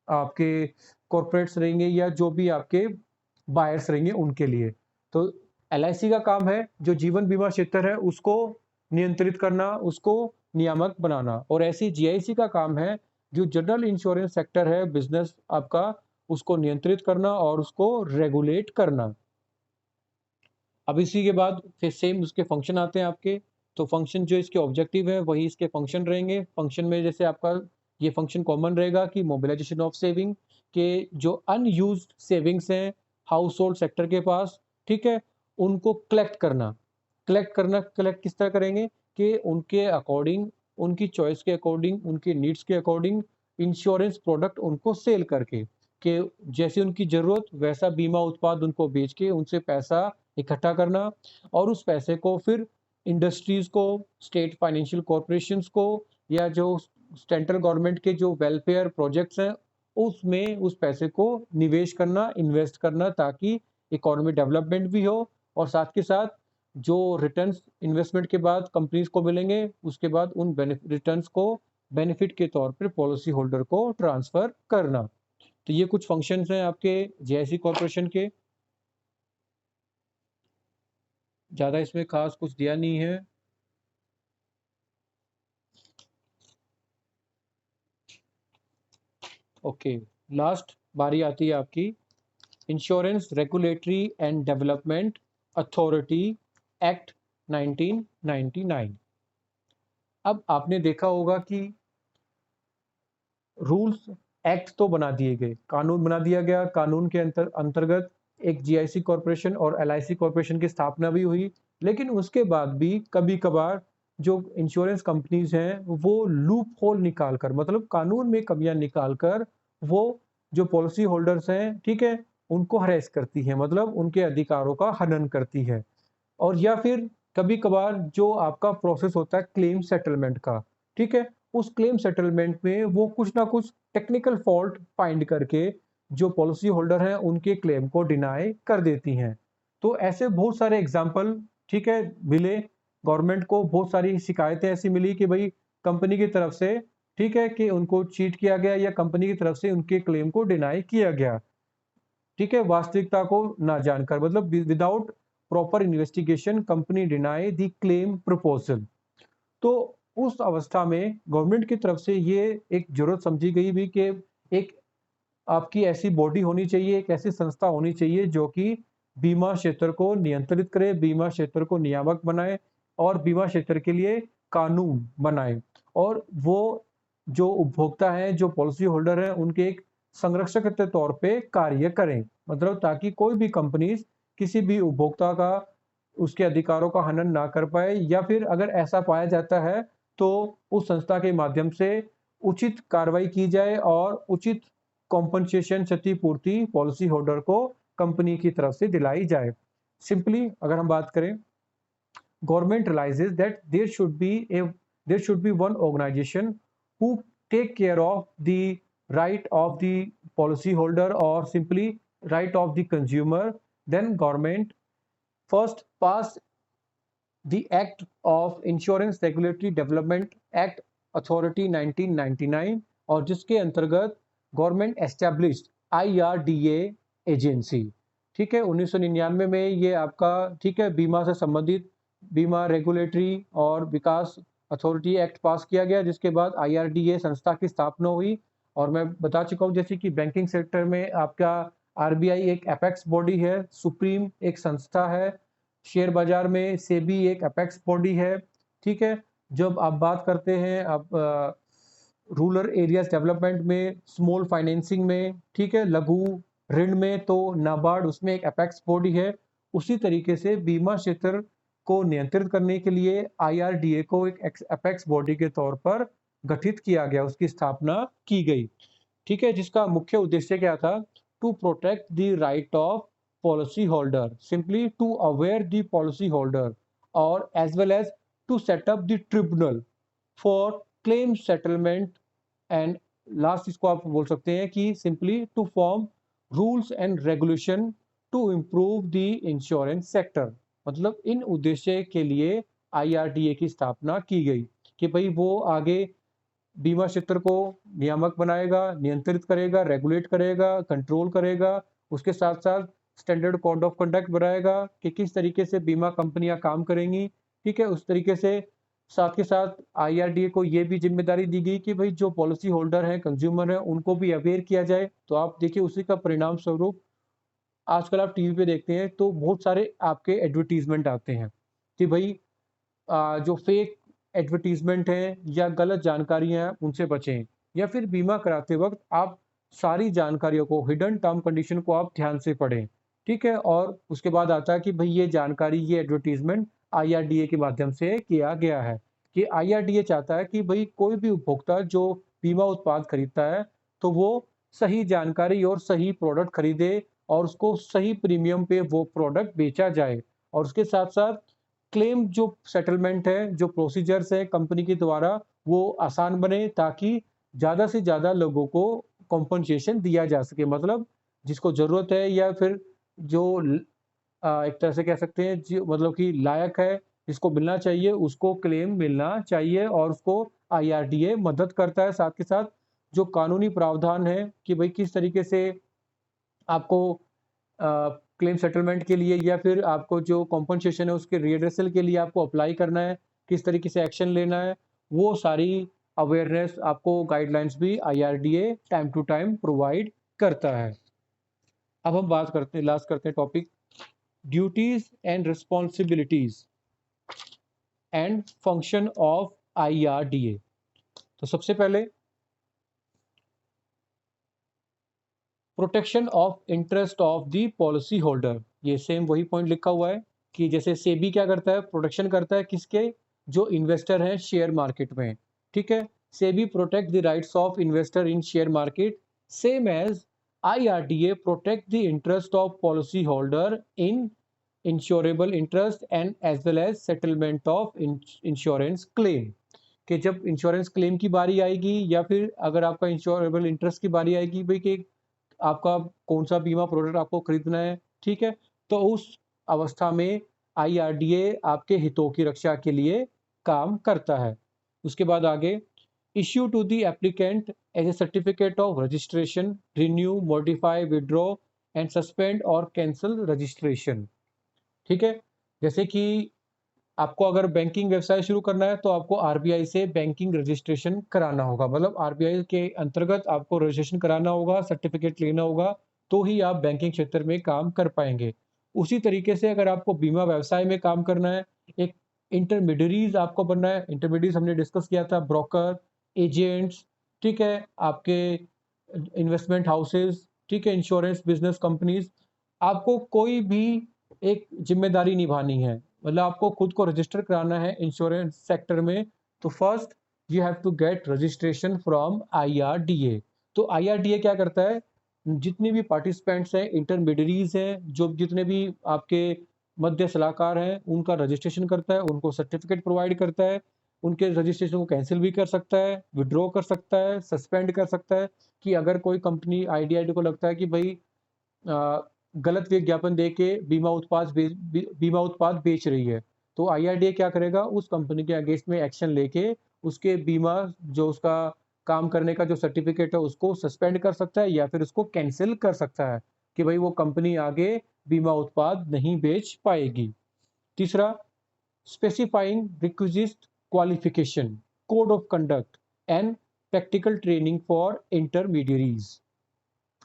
आपके कॉर्पोरेट्स रहेंगे या जो भी आपके बायर्स रहेंगे उनके लिए। तो एलआईसी का काम है जो जीवन बीमा क्षेत्र है उसको नियंत्रित करना, उसको नियामक बनाना, और ऐसी जीआईसी का काम है जो जनरल इंश्योरेंस सेक्टर है बिजनेस आपका, उसको नियंत्रित करना और उसको रेगुलेट करना। अब इसी के बाद फिर सेम उसके फंक्शन आते हैं आपके, तो फंक्शन जो इसके ऑब्जेक्टिव है वही इसके फंक्शन रहेंगे। फंक्शन में जैसे आपका ये फंक्शन कॉमन रहेगा कि मोबिलाइजेशन ऑफ सेविंग, के जो अनयूज्ड सेविंग्स हैं हाउस होल्ड सेक्टर के पास, ठीक है, उनको कलेक्ट किस तरह करेंगे कि उनके अकॉर्डिंग, उनकी चॉइस के अकॉर्डिंग, उनके नीड्स के अकॉर्डिंग इंश्योरेंस प्रोडक्ट उनको सेल करके, कि जैसे उनकी ज़रूरत वैसा बीमा उत्पाद उनको बेच के उनसे पैसा इकट्ठा करना और उस पैसे को फिर इंडस्ट्रीज़ को, स्टेट फाइनेंशियल कॉर्पोरेशंस को या जो सेंट्रल गवर्नमेंट के जो वेलफेयर प्रोजेक्ट्स हैं, उसमें उस पैसे को निवेश करना, इन्वेस्ट करना, ताकि इकोनॉमी डेवलपमेंट भी हो और साथ के साथ जो रिटर्न्स इन्वेस्टमेंट के बाद कंपनीज को मिलेंगे, उसके बाद उन रिटर्न्स को बेनिफिट के तौर पर पॉलिसी होल्डर को ट्रांसफर करना। तो ये कुछ फंक्शंस हैं आपके जेआईसी कॉर्पोरेशन के। ज़्यादा इसमें खास कुछ दिया नहीं है। ओके, लास्ट बारी आती है आपकी insurance regulatory and development authority act 1999। अब आपने देखा होगा कि रूल्स एक्ट तो बना दिए गए, कानून बना दिया गया, कानून के अंतर्गत एक जीआईसी कॉर्पोरेशन और एलआईसी कॉर्पोरेशन की स्थापना भी हुई, लेकिन उसके बाद भी कभी कभार जो इंश्योरेंस कंपनीज हैं वो लूप होल निकाल कर, मतलब कानून में कमियां निकाल कर, वो जो पॉलिसी होल्डर्स हैं, ठीक है, उनको हरेस करती है, मतलब उनके अधिकारों का हनन करती है। और या फिर कभी कभार जो आपका प्रोसेस होता है क्लेम सेटलमेंट का, ठीक है, उस क्लेम सेटलमेंट में वो कुछ ना कुछ टेक्निकल फॉल्ट फाइंड करके जो पॉलिसी होल्डर हैं उनके क्लेम को डिनाई कर देती हैं। तो ऐसे बहुत सारे एग्जाम्पल, ठीक है, मिले। गवर्नमेंट को बहुत सारी शिकायतें ऐसी मिली कि भाई कंपनी की तरफ से, ठीक है, कि उनको चीट किया गया या कंपनी की तरफ से उनके क्लेम को डिनाई किया गया, ठीक है, वास्तविकता को ना जानकर, मतलब without proper investigation company deny the claim proposal. तो उस अवस्था में गवर्नमेंट की तरफ से ये एक जरूरत समझी गई भी कि एक आपकी ऐसी बॉडी होनी चाहिए, एक ऐसी संस्था होनी चाहिए जो कि बीमा क्षेत्र को नियंत्रित करे, बीमा क्षेत्र को नियामक बनाए और बीमा क्षेत्र के लिए कानून बनाए, और वो जो उपभोक्ता हैं, जो पॉलिसी होल्डर हैं, उनके एक संरक्षक के तौर पे कार्य करें, मतलब ताकि कोई भी कंपनीज किसी भी उपभोक्ता का, उसके अधिकारों का हनन ना कर पाए, या फिर अगर ऐसा पाया जाता है तो उस संस्था के माध्यम से उचित कार्रवाई की जाए और उचित कॉम्पनसेशन, क्षतिपूर्ति पॉलिसी होल्डर को कंपनी की तरफ से दिलाई जाए। सिंपली अगर हम बात करें, government realizes that there should be one organization who take care of the right of the policy holder or simply right of the consumer. Then government first pass the act of insurance regulatory development act authority 1999, और जिसके अंतर्गत government established IRDA agency, ठीक है, 1999 में ये आपका, ठीक है, बीमा से संबंधित बीमा रेगुलेटरी और विकास अथॉरिटी एक्ट पास किया गया, जिसके बाद IRDA संस्था की स्थापना हुई। और मैं बता चुका हूँ जैसे कि बैंकिंग सेक्टर में आपका RBI एक एपेक्स बॉडी है, सुप्रीम एक संस्था है, शेयर बाजार में सेबी एक एपेक्स बॉडी है, ठीक है। जब आप बात करते हैं आप रूरल एरियाज डेवलपमेंट में, स्मॉल फाइनेंसिंग में, ठीक है, लघु ऋण में, तो नाबार्ड उसमें एक एपेक्स बॉडी है। उसी तरीके से बीमा क्षेत्र को नियंत्रित करने के लिए IRDA को एक एपेक्स बॉडी के तौर पर गठित किया गया, उसकी स्थापना की गई, ठीक है, जिसका मुख्य उद्देश्य क्या था? To protect the right of policy holder, simply to aware the policy holder, or as well as to set up the tribunal for claim settlement, and last इसको आप बोल सकते हैं कि simply to form rules and regulation to improve the insurance sector। मतलब इन उद्देश्य के लिए IRDA की स्थापना की गई कि भाई वो आगे बीमा क्षेत्र को नियामक बनाएगा, नियंत्रित करेगा, रेगुलेट करेगा, कंट्रोल करेगा, उसके साथ साथ स्टैंडर्ड कोड ऑफ कंडक्ट बनाएगा कि किस तरीके से बीमा कंपनियां काम करेंगी, ठीक है। उस तरीके से साथ के साथ IRDA को ये भी जिम्मेदारी दी गई कि भाई जो पॉलिसी होल्डर हैं, कंज्यूमर हैं, उनको भी अवेयर किया जाए। तो आप देखिए उसी का परिणाम स्वरूप आजकल आप टीवी पे देखते हैं तो बहुत सारे आपके एडवर्टीजमेंट आते हैं कि भाई जो फेक एडवर्टीजमेंट हैं या गलत जानकारियां हैं उनसे बचें, या फिर बीमा कराते वक्त आप सारी जानकारियों को, हिडन टर्म कंडीशन को आप ध्यान से पढ़ें, ठीक है। और उसके बाद आता है कि भाई ये जानकारी, ये एडवर्टीजमेंट IRDA के माध्यम से किया गया है, कि IRDA चाहता है कि भाई कोई भी उपभोक्ता जो बीमा उत्पाद खरीदता है तो वो सही जानकारी और सही प्रोडक्ट खरीदे और उसको सही प्रीमियम पे वो प्रोडक्ट बेचा जाए। और उसके साथ-साथ क्लेम जो सेटलमेंट है, जो प्रोसीजर्स है कंपनी के द्वारा वो आसान बने ताकि ज़्यादा से ज़्यादा लोगों को कॉम्पेंसेशन दिया जा सके। मतलब जिसको ज़रूरत है या फिर जो एक तरह से कह सकते हैं जो मतलब कि लायक है, जिसको मिलना चाहिए उसको क्लेम मिलना चाहिए और उसको आईआरडीए मदद करता है। साथ के साथ जो कानूनी प्रावधान है कि भई किस तरीके से आपको क्लेम सेटलमेंट के लिए या फिर आपको जो कॉम्पेंसेशन है उसके रिड्रेसल के लिए आपको अप्लाई करना है, किस तरीके से एक्शन लेना है, वो सारी अवेयरनेस आपको गाइडलाइंस भी IRDA time to time provide करता है। अब हम बात करते हैं लास्ट करते हैं topic duties and responsibilities and function of IRDA. तो सबसे पहले protection of interest of the policy holder, ये सेम वही पॉइंट लिखा हुआ है कि जैसे सेबी क्या करता है, प्रोटेक्शन करता है किसके, जो इन्वेस्टर हैं शेयर मार्केट में। ठीक है, SEBI protect the rights of investor in share market, same as IRDA protect the interest of policy holder in insurable interest and as well as settlement of insurance claim. कि जब insurance claim की बारी आएगी या फिर अगर आपका insurable interest की बारी आएगी भाई कि आपका कौन सा बीमा प्रोडक्ट आपको खरीदना है, ठीक है, तो उस अवस्था में आईआरडीए आपके हितों की रक्षा के लिए काम करता है। उसके बाद आगे issue to the applicant as a certificate of registration, renew, modify, withdraw and suspend और कैंसिल रजिस्ट्रेशन। ठीक है, जैसे कि आपको अगर बैंकिंग व्यवसाय शुरू करना है तो आपको आरबीआई से बैंकिंग रजिस्ट्रेशन कराना होगा, मतलब आरबीआई के अंतर्गत आपको रजिस्ट्रेशन कराना होगा, सर्टिफिकेट लेना होगा, तो ही आप बैंकिंग क्षेत्र में काम कर पाएंगे। उसी तरीके से अगर आपको बीमा व्यवसाय में काम करना है, एक इंटरमीडियरीज आपको बनना है। इंटरमीडियरीज हमने डिस्कस किया था, ब्रोकर, एजेंट्स, ठीक है, आपके इन्वेस्टमेंट हाउसेस, ठीक है, इंश्योरेंस बिजनेस कंपनीज। आपको कोई भी एक जिम्मेदारी निभानी है, मतलब आपको खुद को रजिस्टर कराना है इंश्योरेंस सेक्टर में, तो first you have to get registration from IRDA. तो आईआरडीए क्या करता है, जितने भी पार्टिसिपेंट्स हैं, इंटरमीडियरीज हैं, जो जितने भी आपके मध्य सलाहकार हैं, उनका रजिस्ट्रेशन करता है, उनको सर्टिफिकेट प्रोवाइड करता है, उनके रजिस्ट्रेशन को कैंसिल भी कर सकता है, विड्रॉ कर सकता है, सस्पेंड कर सकता है। कि अगर कोई कंपनी आईडीआईडी को लगता है कि भाई गलत विज्ञापन दे के बीमा उत्पाद बेच रही है, तो आईआरडीए क्या करेगा, उस कंपनी के अगेंस्ट में एक्शन लेके उसके बीमा जो उसका काम करने का जो सर्टिफिकेट है उसको सस्पेंड कर सकता है या फिर उसको कैंसिल कर सकता है कि भाई वो कंपनी आगे बीमा उत्पाद नहीं बेच पाएगी। तीसरा, specifying requisite qualification, code of conduct and practical training for intermediaries.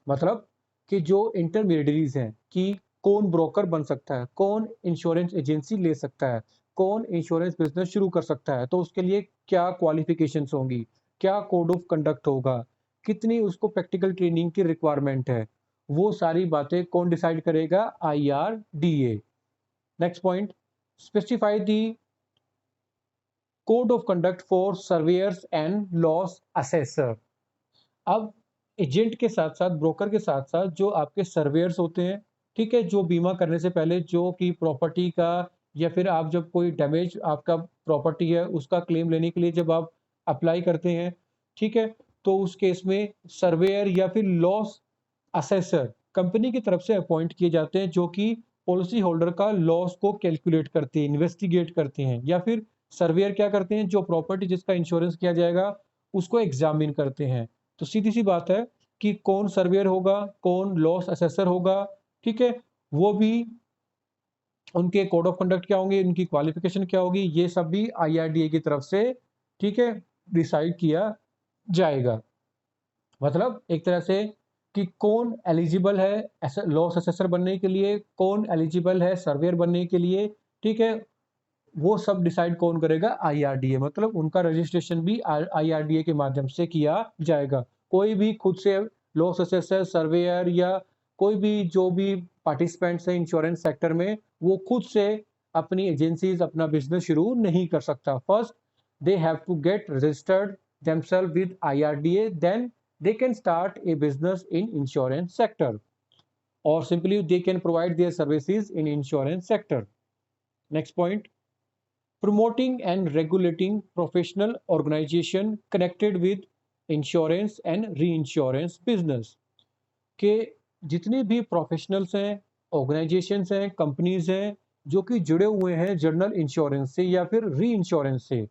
मतलब कि जो इंटरमीडियरीज हैं कि कौन ब्रोकर बन सकता है, कौन इंश्योरेंस एजेंसी ले सकता है, कौन इंश्योरेंस बिजनेस शुरू कर सकता है, तो उसके लिए क्या क्वालिफिकेशंस होंगी, क्या कोड ऑफ कंडक्ट होगा, कितनी उसको प्रैक्टिकल ट्रेनिंग की रिक्वायरमेंट है, वो सारी बातें कौन डिसाइड करेगा, IRDA. Next point, specify the code of conduct for surveyor's and loss assessor. अब एजेंट के साथ साथ, ब्रोकर के साथ साथ जो आपके सर्वेयर्स होते हैं, ठीक है, जो बीमा करने से पहले जो कि प्रॉपर्टी का या फिर आप जब कोई डैमेज आपका प्रॉपर्टी है उसका क्लेम लेने के लिए जब आप अप्लाई करते हैं, ठीक है, तो उस केस में सर्वेयर या फिर लॉस असेसर कंपनी की तरफ से अपॉइंट किए जाते हैं, जो कि पॉलिसी होल्डर का लॉस को कैलकुलेट करते हैं, इन्वेस्टिगेट करते हैं। या फिर सर्वेयर क्या करते हैं, जो प्रॉपर्टी जिसका इंश्योरेंस किया जाएगा उसको एग्जामिन करते हैं। तो सीधी सी बात है कि कौन सर्वेयर होगा, कौन लॉस असेसर होगा, ठीक है, वो भी उनके कोड ऑफ कंडक्ट क्या होंगे, उनकी क्वालिफिकेशन क्या होगी, ये सब भी आईआरडीए की तरफ से, ठीक है, डिसाइड किया जाएगा। मतलब एक तरह से कि कौन एलिजिबल है लॉस असेसर बनने के लिए, कौन एलिजिबल है सर्वेयर बनने के लिए, ठीक है, वो सब डिसाइड कौन करेगा, आईआरडीए। मतलब उनका रजिस्ट्रेशन भी आईआरडीए के माध्यम से किया जाएगा। कोई भी खुद से लॉस असेसर, सर्वेयर या कोई भी जो भी पार्टिसिपेंट्स हैं इंश्योरेंस सेक्टर में, वो खुद से अपनी एजेंसीज अपना बिजनेस शुरू नहीं कर सकता। First they have to get registered themselves with IRDA, then they can start a business in insurance sector, or simply they can provide their services in insurance sector. Next point, promoting and regulating professional organization connected with insurance and re insurance business के जितने भी professionals हैं, organisations हैं, companies हैं जो कि जुड़े हुए हैं जनरल इंश्योरेंस से या फिर री इंश्योरेंस से,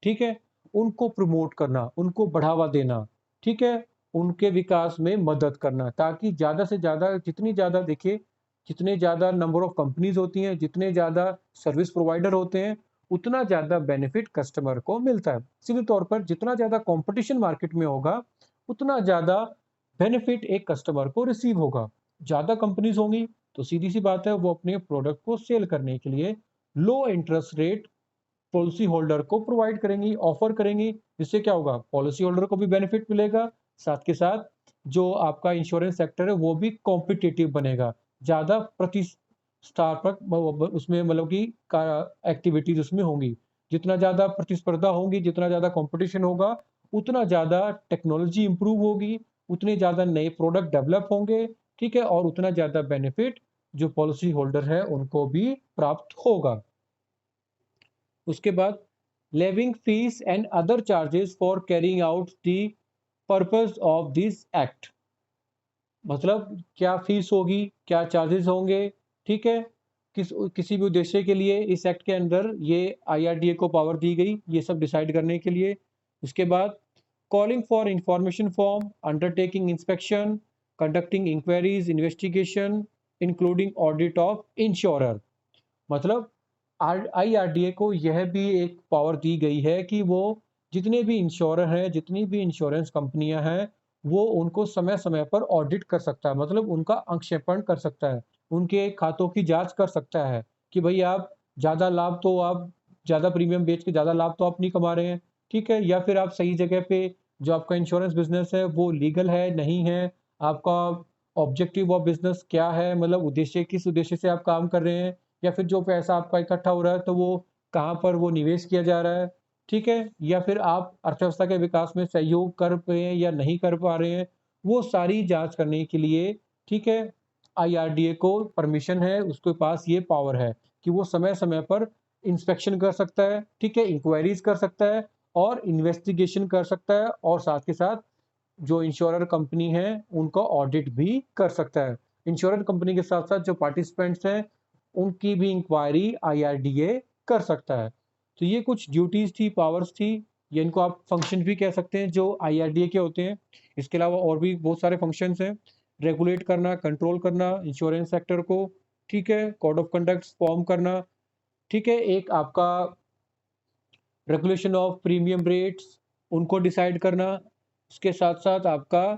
ठीक है, उनको प्रमोट करना, उनको बढ़ावा देना, ठीक है, उनके विकास में मदद करना, ताकि ज़्यादा से ज़्यादा, जितनी ज़्यादा देखिए, जितने ज़्यादा नंबर ऑफ कंपनीज होती हैं, जितने ज़्यादा सर्विस प्रोवाइडर होते हैं, उतना ज़्यादा बेनिफिट कस्टमर को मिलता है। सीधे तौर पर जितना ज़्यादा कंपटीशन मार्केट में होगा, उतना ज़्यादा बेनिफिट एक कस्टमर को रिसीव होगा। ज़्यादा कंपनीज होंगी तो सीधी सी बात है, वो अपने प्रोडक्ट को सेल करने के लिए लो इंटरेस्ट रेट पॉलिसी होल्डर को प्रोवाइड करेंगी, ऑफर करेंगी, जिससे क्या होगा, पॉलिसी होल्डर को भी बेनिफिट मिलेगा, साथ के साथ जो आपका इंश्योरेंस सेक्टर है वो भी कॉम्पिटिटिव बनेगा, ज़्यादा प्रतिस्पर्धात्मक उसमें मतलब कि एक्टिविटीज उसमें होंगी। जितना ज़्यादा प्रतिस्पर्धा होगी, जितना ज़्यादा कंपटीशन होगा, उतना ज़्यादा टेक्नोलॉजी इंप्रूव होगी, उतने ज़्यादा नए प्रोडक्ट डेवलप होंगे, ठीक है, और उतना ज़्यादा बेनिफिट जो पॉलिसी होल्डर है उनको भी प्राप्त होगा। उसके बाद levying fees and other charges for carrying out the purpose of this act, मतलब क्या फीस होगी, क्या चार्जेस होंगे, ठीक है, किसी भी उद्देश्य के लिए इस एक्ट के अंदर ये IRDA को पावर दी गई ये सब डिसाइड करने के लिए। उसके बाद calling for information form, undertaking inspection, conducting inquiries, investigation, including audit of insurer, मतलब IRDA को यह भी एक पावर दी गई है कि वो जितने भी इंश्योरर हैं, जितनी भी इंश्योरेंस कंपनियां हैं, वो उनको समय समय पर ऑडिट कर सकता है, मतलब उनका अंक्षेपण कर सकता है, उनके खातों की जांच कर सकता है कि भाई आप ज़्यादा लाभ तो आप ज़्यादा प्रीमियम बेच के ज़्यादा लाभ तो आप नहीं कमा रहे हैं, ठीक है, या फिर आप सही जगह पे जो आपका इंश्योरेंस बिजनेस है वो लीगल है नहीं है, आपका ऑब्जेक्टिव ऑफ बिजनेस क्या है, मतलब उद्देश्य किस उद्देश्य से आप काम कर रहे हैं, या फिर जो पैसा आपका इकट्ठा हो रहा है तो वो कहाँ पर वो निवेश किया जा रहा है, ठीक है, या फिर आप अर्थव्यवस्था के विकास में सहयोग कर रहे हैं या नहीं कर पा रहे हैं, वो सारी जांच करने के लिए, ठीक है, IRDA को परमिशन है, उसके पास ये पावर है कि वो समय समय पर इंस्पेक्शन कर सकता है, ठीक है, इंक्वायरीज कर सकता है और इन्वेस्टिगेशन कर सकता है, और साथ के साथ जो इंश्योरर कंपनी है उनका ऑडिट भी कर सकता है। इंश्योरेंस कंपनी के साथ साथ जो पार्टिसिपेंट्स हैं उनकी भी इंक्वायरी IRDA कर सकता है। तो ये कुछ ड्यूटीज थी, पावर्स थी, या इनको आप फंक्शन भी कह सकते हैं जो IRDA के होते हैं। इसके अलावा और भी बहुत सारे फंक्शंस हैं, रेगुलेट करना, कंट्रोल करना इंश्योरेंस सेक्टर को, ठीक है, कोड ऑफ कंडक्ट फॉर्म करना, ठीक है, एक आपका रेगुलेशन ऑफ प्रीमियम रेट्स उनको डिसाइड करना, उसके साथ साथ आपका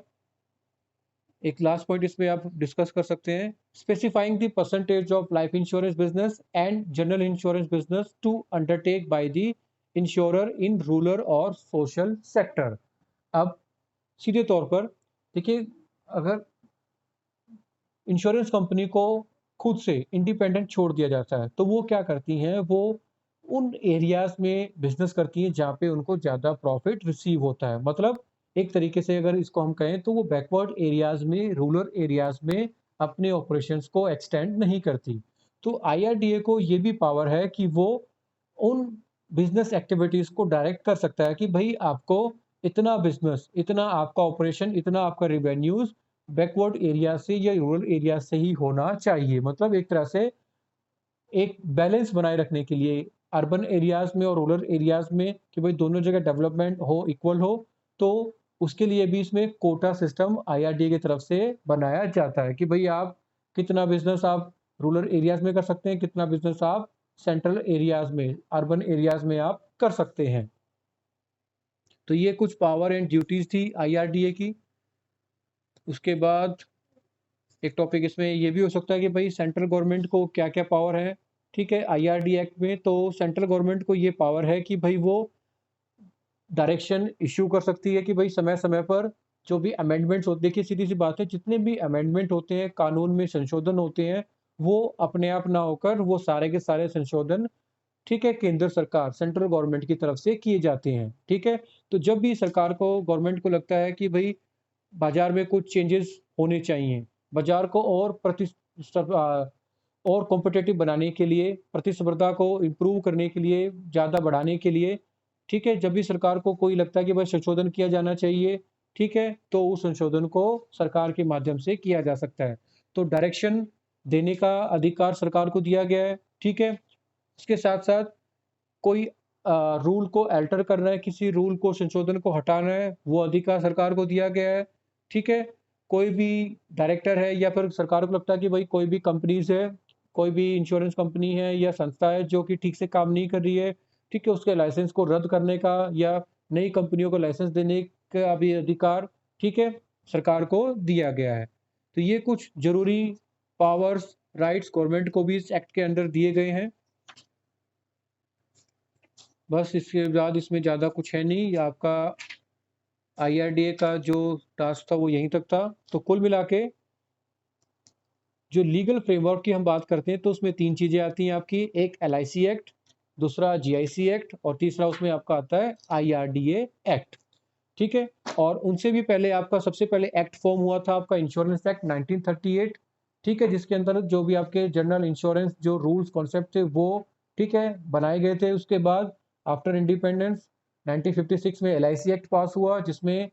एक लास्ट पॉइंट इसमें आप डिस्कस कर सकते हैं, specifying the percentage of life insurance business and general insurance business to undertake by the insurer in rural और सोशल सेक्टर। अब सीधे तौर पर देखिए, अगर इंश्योरेंस कंपनी को खुद से इंडिपेंडेंट छोड़ दिया जाता है तो वो क्या करती हैं, वो उन एरियाज में बिजनेस करती हैं जहाँ पे उनको ज़्यादा प्रॉफिट रिसीव होता है, मतलब एक तरीके से अगर इसको हम कहें तो वो बैकवर्ड एरियाज में, रूरल एरियाज में अपने ऑपरेशंस को एक्सटेंड नहीं करती। तो IRDA को ये भी पावर है कि वो उन बिजनेस एक्टिविटीज को डायरेक्ट कर सकता है कि भाई आपको इतना बिजनेस, इतना आपका ऑपरेशन, इतना आपका रिवेन्यूज बैकवर्ड एरिया से या रूरल एरिया से ही होना चाहिए, मतलब एक तरह से एक बैलेंस बनाए रखने के लिए अर्बन एरियाज में और रूरल एरियाज में कि भाई दोनों जगह डेवलपमेंट हो, इक्वल हो, तो उसके लिए भी इसमें कोटा सिस्टम IRDA की तरफ से बनाया जाता है कि भाई आप कितना बिजनेस आप रूरल एरियाज में कर सकते हैं, कितना बिजनेस आप सेंट्रल एरियाज में, अर्बन एरियाज में आप कर सकते हैं। तो ये कुछ पावर एंड ड्यूटीज थी IRDA की। उसके बाद एक टॉपिक इसमें ये भी हो सकता है कि भाई सेंट्रल गवर्नमेंट को क्या क्या पावर है, ठीक है, IRDA एक्ट में तो सेंट्रल गवर्नमेंट को ये पावर है कि भाई वो डायरेक्शन इशू कर सकती है कि भाई समय समय पर जो भी अमेंडमेंट्स होते, देखिए सीधी सी बात है, जितने भी अमेंडमेंट होते हैं, कानून में संशोधन होते हैं, वो अपने आप ना होकर वो सारे के सारे संशोधन ठीक है, केंद्र सरकार सेंट्रल गवर्नमेंट की तरफ से किए जाते हैं, ठीक है। तो जब भी सरकार को गवर्नमेंट को लगता है कि भाई बाजार में कुछ चेंजेस होने चाहिए, बाजार को और कॉम्पिटिटिव बनाने के लिए, प्रतिस्पर्धा को इम्प्रूव करने के लिए, ज़्यादा बढ़ाने के लिए, ठीक है, जब भी सरकार को कोई लगता है कि भाई संशोधन किया जाना चाहिए, ठीक है, तो उस संशोधन को सरकार के माध्यम से किया जा सकता है। तो डायरेक्शन देने का अधिकार सरकार को दिया गया है, ठीक है। इसके साथ-साथ कोई रूल को अल्टर करना है, किसी रूल को संशोधन को हटाना है, वो अधिकार सरकार को दिया गया है, ठीक है। कोई भी डायरेक्टर है या फिर सरकार को लगता है कि भाई कोई भी कंपनीज़ है, कोई भी इंश्योरेंस कंपनी है या संस्था है जो कि ठीक से काम नहीं कर रही है, ठीक है, उसके लाइसेंस को रद्द करने का या नई कंपनियों को लाइसेंस देने का भी अधिकार, ठीक है, सरकार को दिया गया है। तो ये कुछ ज़रूरी पावर्स, राइट्स गवर्नमेंट को भी इस एक्ट के अंडर दिए गए हैं। बस इसके बाद इसमें ज़्यादा कुछ है नहीं, आपका IRDA का जो टास्क था वो यहीं तक था। तो कुल मिला के जो लीगल फ्रेमवर्क की हम बात करते हैं तो उसमें 3 चीज़ें आती हैं आपकी, एक LIC एक्ट, दूसरा GIC एक्ट और तीसरा उसमें आपका आता है IRDA एक्ट, ठीक है। और उनसे भी पहले आपका सबसे पहले एक्ट फॉर्म हुआ था आपका इंश्योरेंस एक्ट 1938, ठीक है, जिसके अंतर्गत जो भी आपके जनरल इंश्योरेंस जो रूल्स कॉन्सेप्ट थे वो, ठीक है, बनाए गए थे। उसके बाद आफ्टर इंडिपेंडेंस 1956 में LIC एक्ट पास हुआ, जिसमें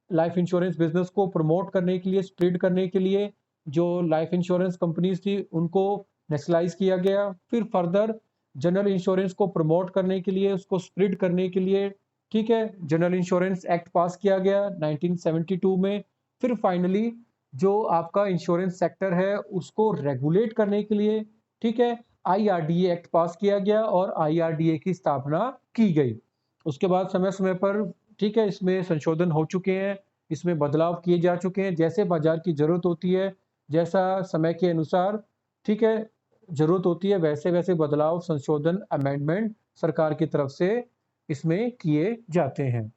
लाइफ इंश्योरेंस बिजनेस को प्रमोट करने के लिए, स्प्रेड करने के लिए जो लाइफ इंश्योरेंस कंपनीज थी उनको नेशनलाइज किया गया। फिर फर्दर जनरल इंश्योरेंस को प्रमोट करने के लिए, उसको स्प्रेड करने के लिए, ठीक है, जनरल इंश्योरेंस एक्ट पास किया गया 1972 में। फिर फाइनली जो आपका इंश्योरेंस सेक्टर है उसको रेगुलेट करने के लिए, ठीक है, IRDA एक्ट पास किया गया और IRDA की स्थापना की गई। उसके बाद समय समय पर, ठीक है, इसमें संशोधन हो चुके हैं, इसमें बदलाव किए जा चुके हैं, जैसे बाजार की ज़रूरत होती है, जैसा समय के अनुसार, ठीक है, ज़रूरत होती है, वैसे-वैसे बदलाव, संशोधन, अमेंडमेंट सरकार की तरफ से इसमें किए जाते हैं।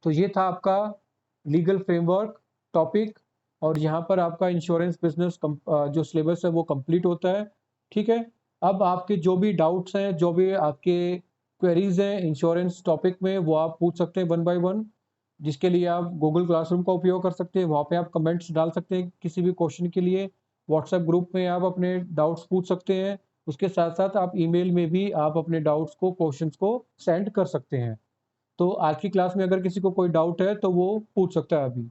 तो ये था आपका लीगल फ्रेमवर्क टॉपिक और यहाँ पर आपका इंश्योरेंस बिजनेस जो सिलेबस है वो कंप्लीट होता है, ठीक है। अब आपके जो भी डाउट्स हैं, जो भी आपके क्वेरीज हैं इंश्योरेंस टॉपिक में, वो आप पूछ सकते हैं वन बाय वन, जिसके लिए आप गूगल क्लासरूम का उपयोग कर सकते हैं। वहाँ पे आप कमेंट्स डाल सकते हैं किसी भी क्वेश्चन के लिए। व्हाट्सएप ग्रुप में आप अपने डाउट्स पूछ सकते हैं। उसके साथ साथ आप ईमेल में भी आप अपने डाउट्स को, क्वेश्चंस को सेंड कर सकते हैं। तो आज की क्लास में अगर किसी को कोई डाउट है तो वो पूछ सकता है अभी।